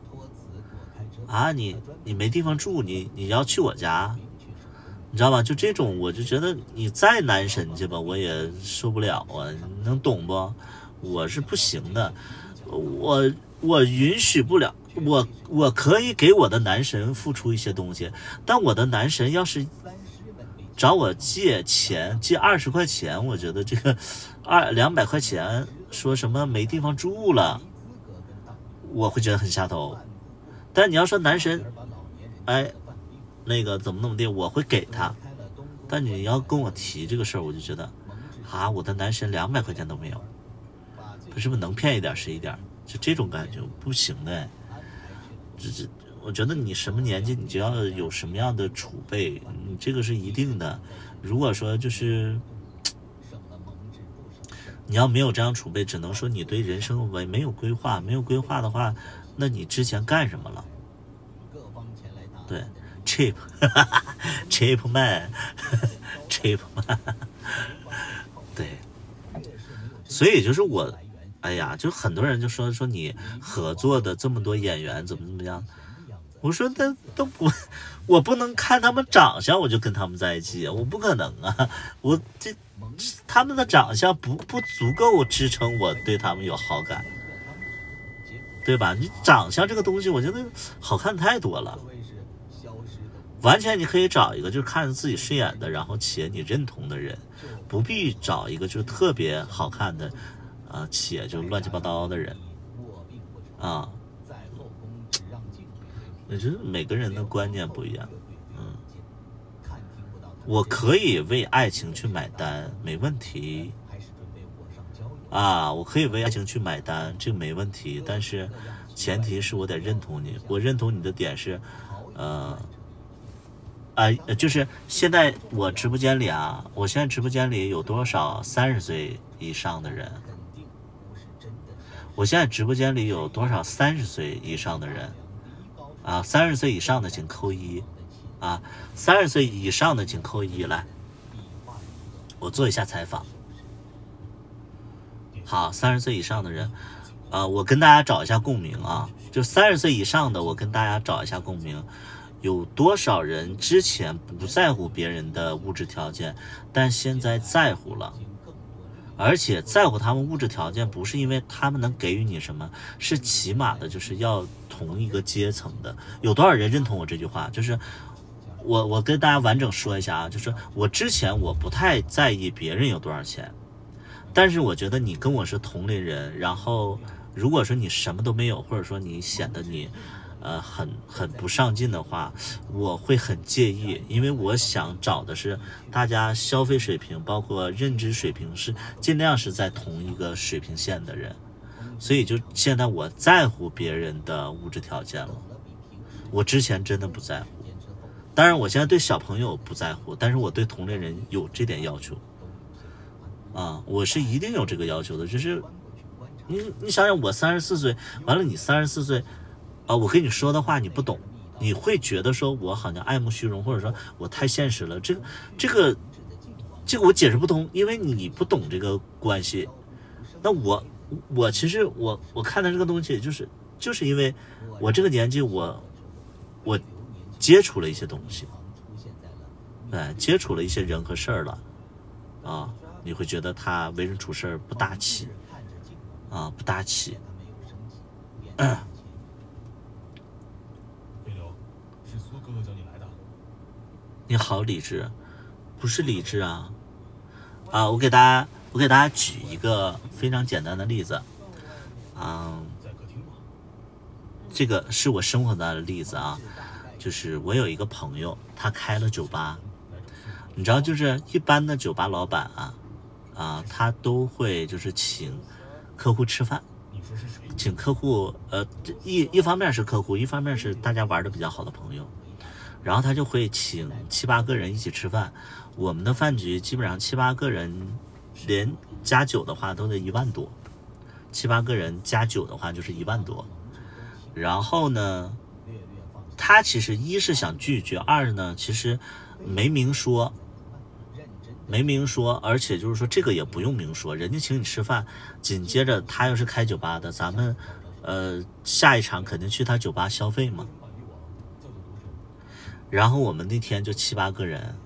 你没地方住，你要去我家，你知道吧？就这种，我就觉得你再男神去吧，我也受不了啊！你能懂不？我是不行的，我允许不了，我可以给我的男神付出一些东西，但我的男神要是找我借钱，借20块钱，我觉得这个200块钱，说什么没地方住了，我会觉得很下头。但你要说男神，那个怎么地，我会给他。但你要跟我提这个事儿，我就觉得我的男神200块钱都没有，他是不是能骗一点是一点？就这种感觉不行的。我觉得你什么年纪你就要有什么样的储备，你这个是一定的。如果说就是你要没有这样储备，只能说你对人生没有规划，没有规划的话，那你之前干什么了？对 cheap man 对，所以就是我就很多人就说你合作的这么多演员怎么样，我说都不，我不能看他们长相我就跟他们在一起，我不可能啊，他们的长相不足够支撑我对他们有好感，对吧？你长相这个东西，我觉得好看太多了。完全你可以找一个就是看着自己顺眼的，然后且你认同的人，不必找一个就是特别好看的，且就乱七八糟的人，我觉得每个人的观念不一样，我可以为爱情去买单，没问题。我可以为爱情去买单，这个没问题。但是前提是我得认同你，我认同你的点是，就是现在我直播间里我现在直播间里有多少30岁以上的人？我现在直播间里有多少30岁以上的人？30岁以上的请扣1，30岁以上的请扣1，来，我做一下采访。好，30岁以上的人，我跟大家找一下共鸣就30岁以上的，我跟大家找一下共鸣。有多少人之前不在乎别人的物质条件，但现在在乎了？而且在乎他们物质条件，不是因为他们能给予你什么，是起码的就是要同一个阶层的。有多少人认同我这句话？就是我跟大家完整说一下啊，就是我之前我不太在意别人有多少钱，但是我觉得你跟我是同龄人，然后如果说你什么都没有，或者说你显得你很不上进的话，我会很介意，因为我想找的是大家消费水平包括认知水平是尽量是在同一个水平线的人，所以就现在我在乎别人的物质条件了，我之前真的不在乎。当然我现在对小朋友不在乎，但是我对同龄人有这点要求啊，我是一定有这个要求的。就是你想想，我34岁，完了你34岁我跟你说的话你不懂，你会觉得说我好像爱慕虚荣，或者说我太现实了，这个我解释不通，因为你不懂这个关系。那我其实我看的这个东西，就是因为我这个年纪，我接触了一些东西，接触了一些人和事儿了啊，你会觉得他为人处事不大气啊，不大气。你好理智，不是理智啊！我给大家举一个非常简单的例子，这个是我生活的例子啊，就是我有一个朋友，他开了酒吧，你知道，就是一般的酒吧老板他都会就是请客户吃饭，请客户一方面是客户，一方面是大家玩的比较好的朋友。然后他就会请7、8个人一起吃饭，我们的饭局基本上7、8个人连加酒的话都得1万多，7、8个人加酒的话就是1万多。然后呢，他其实一是想聚一聚，二呢其实没明说，而且就是说这个也不用明说，人家请你吃饭，紧接着他要是开酒吧的，咱们下一场肯定去他酒吧消费嘛。然后我们那天就7、8个人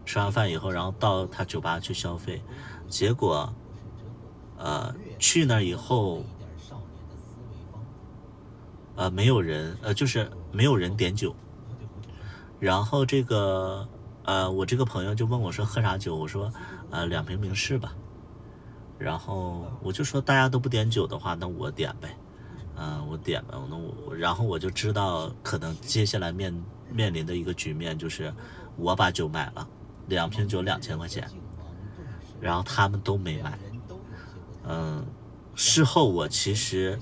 吃完饭以后，然后到他酒吧去消费，结果去那以后没有人就是没有人点酒。然后这个我这个朋友就问我说喝啥酒，我说2瓶明士吧。然后我就说大家都不点酒的话，那我点呗。我点吧，然后我就知道可能接下来面临的一个局面就是我把酒买了，2瓶酒2000块钱，然后他们都没买。事后我其实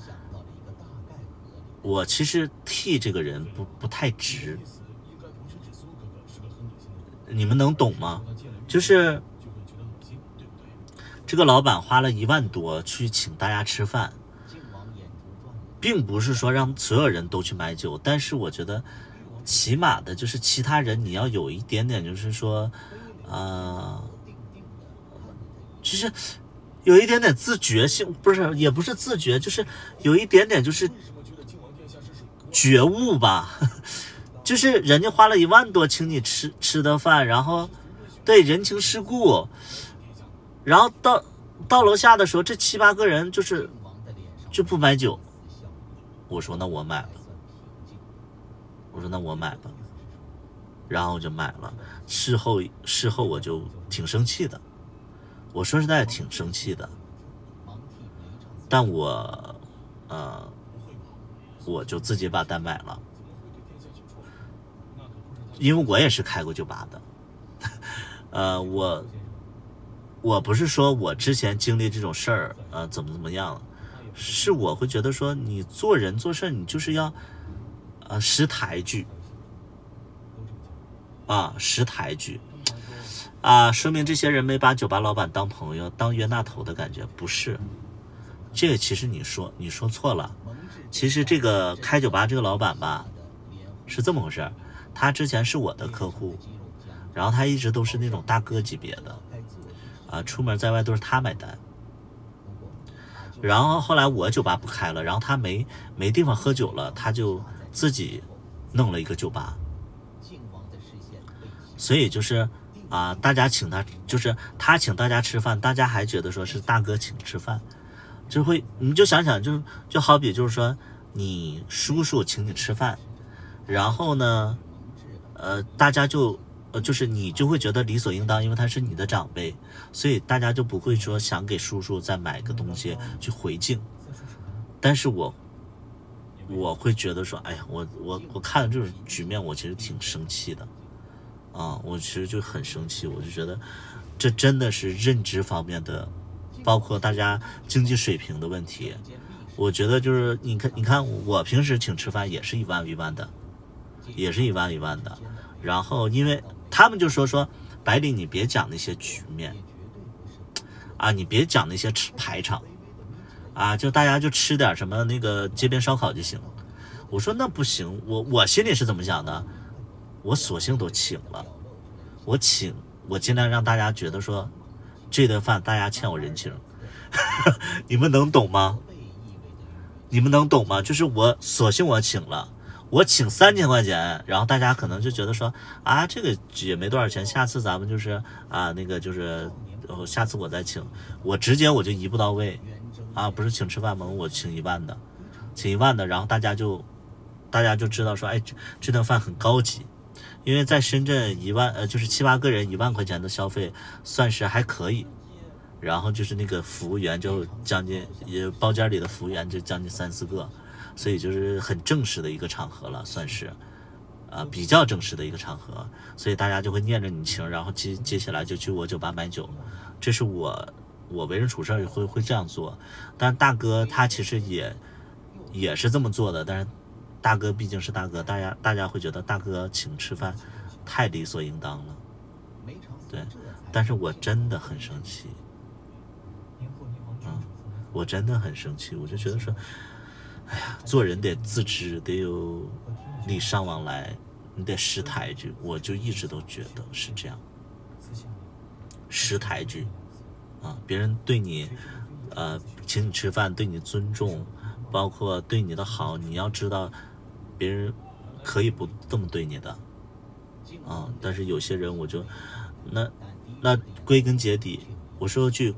替这个人不太值，你们能懂吗？就是这个老板花了1万多去请大家吃饭，并不是说让所有人都去买酒，但是我觉得起码的就是其他人你要有一点点就是说就是有一点点自觉性，也不是自觉，就是有一点点就是觉悟吧。就是人家花了1万多请你吃的饭，然后对人情世故，然后到楼下的时候这7、8个人就不买酒。我说那我买吧，然后我就买了。事后我就挺生气的，我说实在挺生气的，但我就自己把单买了，因为我也是开过酒吧的。我不是说我之前经历这种事儿怎么样，是我会觉得说你做人做事你就是要识抬举说明这些人没把酒吧老板当朋友，当冤大头的感觉。不是，这个其实你说错了。其实这个开酒吧这个老板吧是这么回事，他之前是我的客户，然后他一直都是那种大哥级别的出门在外都是他买单。然后后来我酒吧不开了，然后他没地方喝酒了，他就自己弄了一个酒吧，所以就是大家请他，就是他请大家吃饭，大家还觉得说是大哥请吃饭，就会你就想想，就好比就是说你叔叔请你吃饭，然后呢，大家就是你就会觉得理所应当，因为他是你的长辈，所以大家就不会说想给叔叔再买个东西去回敬。但是我会觉得说，哎呀，我看了这种局面，我其实挺生气的，我其实就很生气，我就觉得这真的是认知方面的，包括大家经济水平的问题。我觉得就是你看我平时请吃饭也是一万一万的，然后因为他们就说白领你别讲那些局面你别讲那些排场就大家就吃点什么那个街边烧烤就行。我说那不行，我心里是怎么想的，我索性都请了，我尽量让大家觉得说这顿饭大家欠我人情你们能懂吗？就是我索性我请了，我请3000块钱，然后大家可能就觉得说这个也没多少钱，下次咱们就是那个就是下次我再请，我直接我就一步到位不是请吃饭吗？我请1万的，然后大家就知道说这顿饭很高级，因为在深圳1万就是7、8个人1万块钱的消费算是还可以。然后就是那个服务员就将近，包间里的服务员就将近3、4个，所以就是很正式的一个场合了，算是比较正式的一个场合，所以大家就会念着你情，然后接下来就去我酒吧买酒，这是我为人处事会这样做。但大哥他其实也是这么做的，但是大哥毕竟是大哥，大家会觉得大哥请吃饭太理所应当了，对，但是我真的很生气。我真的很生气，我就觉得说，哎呀，做人得自知，得有礼尚往来，你得识抬举。我就一直都觉得是这样，识抬举别人对你请你吃饭，对你尊重，包括对你的好，你要知道别人可以不这么对你的但是有些人我就那归根结底，我说句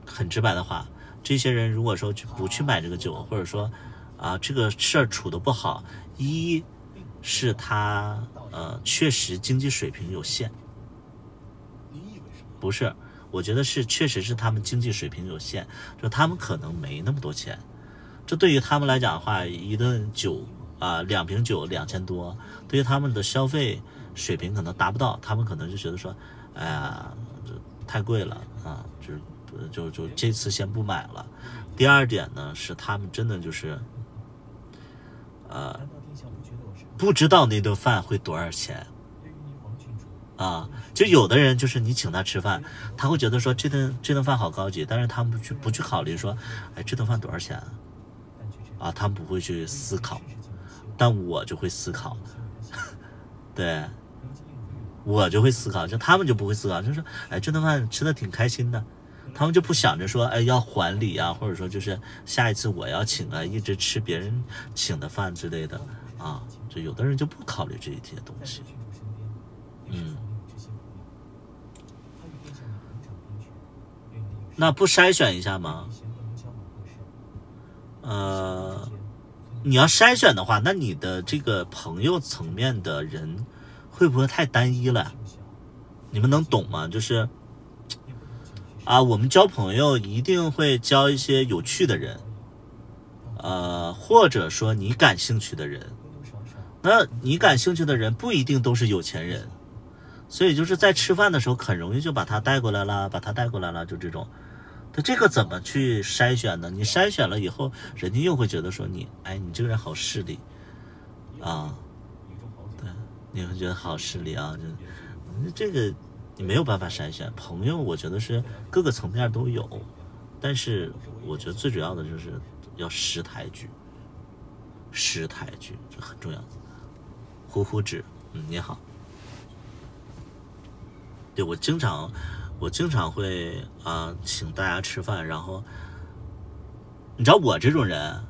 很直白的话，这些人如果说不去买这个酒，或者说这个事儿处得不好，一是他确实经济水平有限，不是，我觉得确实是他们经济水平有限，就他们可能没那么多钱，这对于他们来讲的话，一顿酒2瓶酒2000多，对于他们的消费水平可能达不到，他们可能就觉得说，哎呀，这太贵了就这次先不买了。第二点呢，是他们真的就是不知道那顿饭会多少钱就有的人就是你请他吃饭，他会觉得说这顿饭好高级，但是他们不去考虑说这顿饭多少钱他们不会去思考，但我就会思考对，我就会思考，就他们就不会思考，就是这顿饭吃的挺开心的，他们就不想着说要还礼或者说就是下一次我要请一直吃别人请的饭之类的就有的人就不考虑这些东西。那不筛选一下吗？你要筛选的话，那你的这个朋友层面的人会不会太单一了？你们能懂吗？就是我们交朋友一定会交一些有趣的人，或者说你感兴趣的人。那你感兴趣的人不一定都是有钱人，所以就是在吃饭的时候很容易就把他带过来了，就这种。这个怎么去筛选呢？你筛选了以后，人家又会觉得说你这个人好势利对，你会觉得好势利这个你没有办法筛选。朋友我觉得是各个层面都有，但是我觉得最主要的就是要识抬举，这很重要。呼呼指你好。对，我经常会请大家吃饭，然后你知道我这种人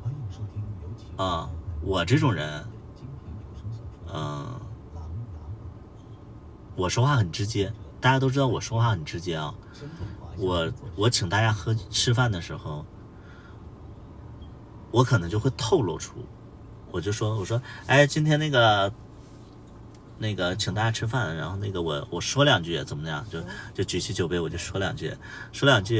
我说话很直接，大家都知道我说话很直接啊。我请大家吃饭的时候，我可能就会透露出，我说，哎，今天那个请大家吃饭，然后我说两句怎么样，就举起酒杯我就说两句，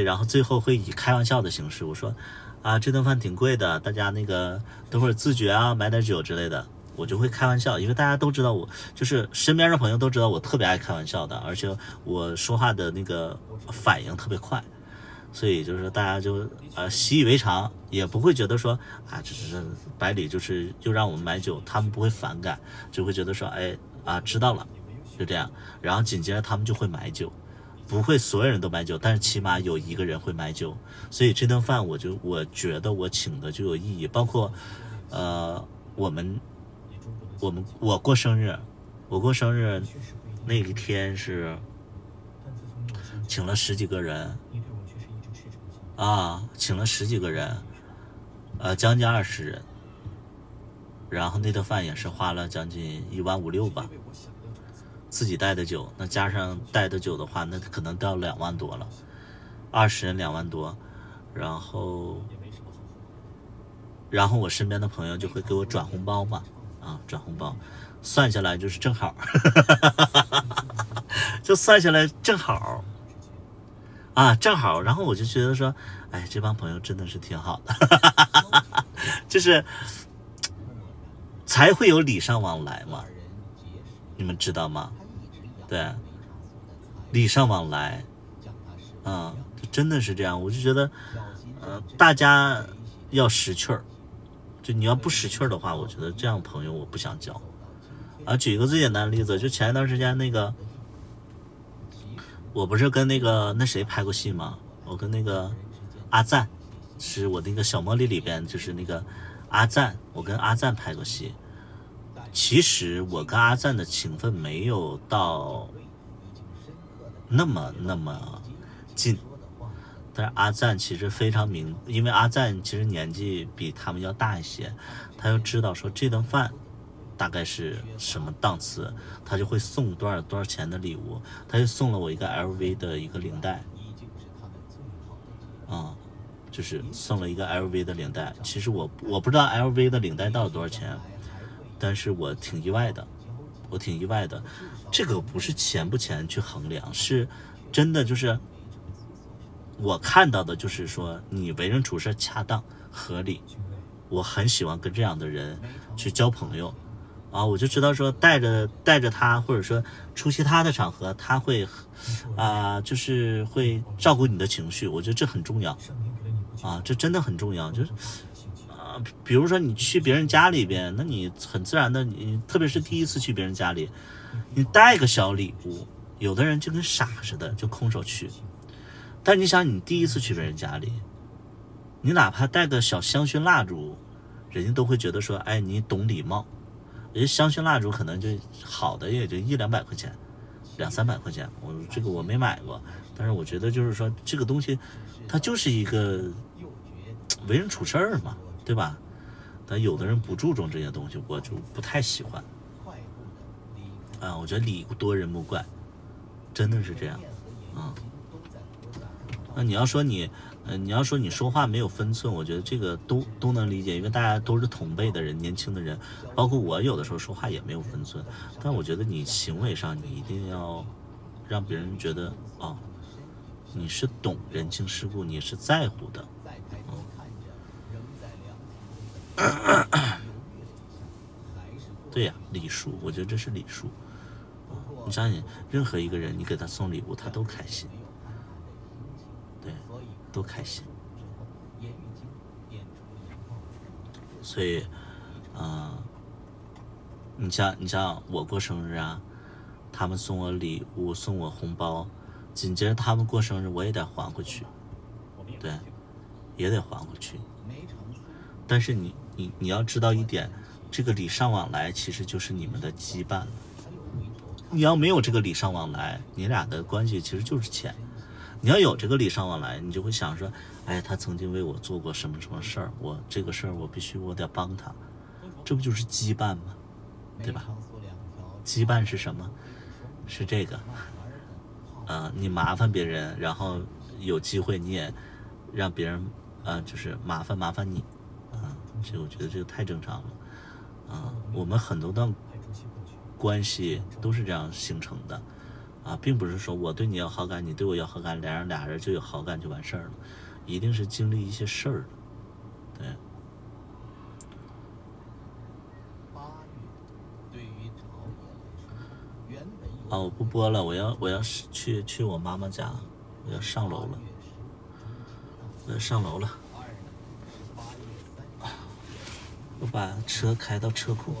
然后最后会以开玩笑的形式，我说啊，这顿饭挺贵的，大家等会儿自觉啊，买点酒之类的，我就会开玩笑，因为大家都知道我，就是身边的朋友都知道我特别爱开玩笑的，而且我说话的反应特别快，所以就是大家就习以为常，也不会觉得说啊，这是百里就是又让我们买酒，他们不会反感，就会觉得说哎知道了，就这样，然后紧接着他们就会买酒，不会所有人都买酒，但是起码有一个人会买酒，所以这顿饭我觉得我请的就有意义，包括我过生日那一天是请了10几个人啊，将近20人，然后那顿饭也是花了将近1万5、6吧，自己带的酒，那加上带的酒的话，那可能到2万多了，20人2万多，然后我身边的朋友就会给我转红包嘛，转红包，算下来就是正好，就算下来正好，正好，然后我就觉得说，哎，这帮朋友真的是挺好的，就是才会有礼尚往来嘛，你们知道吗？对，礼尚往来，就真的是这样，我就觉得，大家要识趣儿，就你要不识趣儿的话，我觉得这样朋友我不想交。举一个最简单的例子，就前一段时间我不是跟那谁拍过戏吗？我跟阿赞，是我小茉莉里边就是阿赞，我跟阿赞拍过戏。其实我跟阿赞的情分没有到那么近，但是阿赞其实非常因为阿赞其实年纪比他们要大一些，他就知道说这顿饭大概是什么档次，他就会送多少钱的礼物，他就送了我一个 LV 的一个领带，就是送了一个 LV 的领带。其实我不知道 LV 的领带到底多少钱，但是我挺意外的，这个不是钱不钱去衡量，是真的就是我看到的就是说你为人处事恰当合理，我很喜欢跟这样的人去交朋友。我就知道说带着他，或者说出席他的场合，他会就是会照顾你的情绪，我觉得这很重要这真的很重要。就是比如说你去别人家里边，那你很自然的，你特别是第一次去别人家里，你带个小礼物，有的人就跟傻似的就空手去，但你想你第一次去别人家里，你哪怕带个小香薰蜡烛，人家都会觉得说哎你懂礼貌。人家香薰蜡烛可能就好的也就100-200块钱，200-300块钱，我没买过，但是我觉得就是说这个东西它就是一个为人处事嘛，对吧？但有的人不注重这些东西，我就不太喜欢我觉得礼多人不怪，真的是这样那你要说你说话没有分寸，我觉得这个都能理解，因为大家都是同辈的人，年轻的人，包括我有的时候说话也没有分寸，但我觉得你行为上你一定要让别人觉得你是懂人情世故，你是在乎的对呀，礼数，我觉得这是礼数你相信任何一个人你给他送礼物他都开心，对，都开心。所以你像我过生日他们送我礼物送我红包，紧接着他们过生日我也得还回去，对，也得还回去。但是你要知道一点，这个礼尚往来其实就是你们的羁绊了。你要没有这个礼尚往来，你俩的关系其实就是钱。你要有这个礼尚往来，你就会想说，哎，他曾经为我做过什么什么事儿，我这个事儿我得帮他，这不就是羁绊吗？对吧？羁绊是什么？是这个，你麻烦别人，然后有机会你也让别人，就是麻烦你，这我觉得这个太正常了，我们很多段关系都是这样形成的，并不是说我对你要好感，你对我要好感，俩人就有好感就完事儿了，一定是经历一些事儿的，对。我不播了，我要去我妈妈家，我要上楼了，我把车开到车库。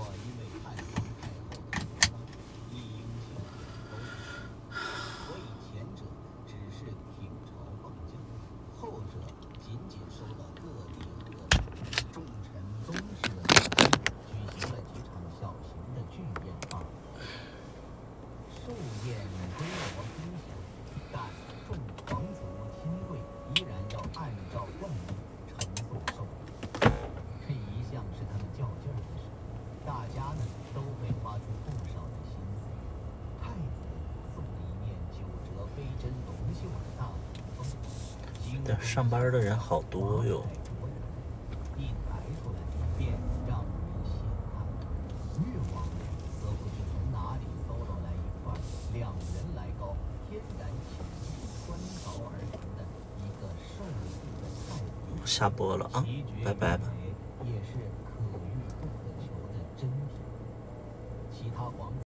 上班的人好多哟。下播了啊，拜拜吧。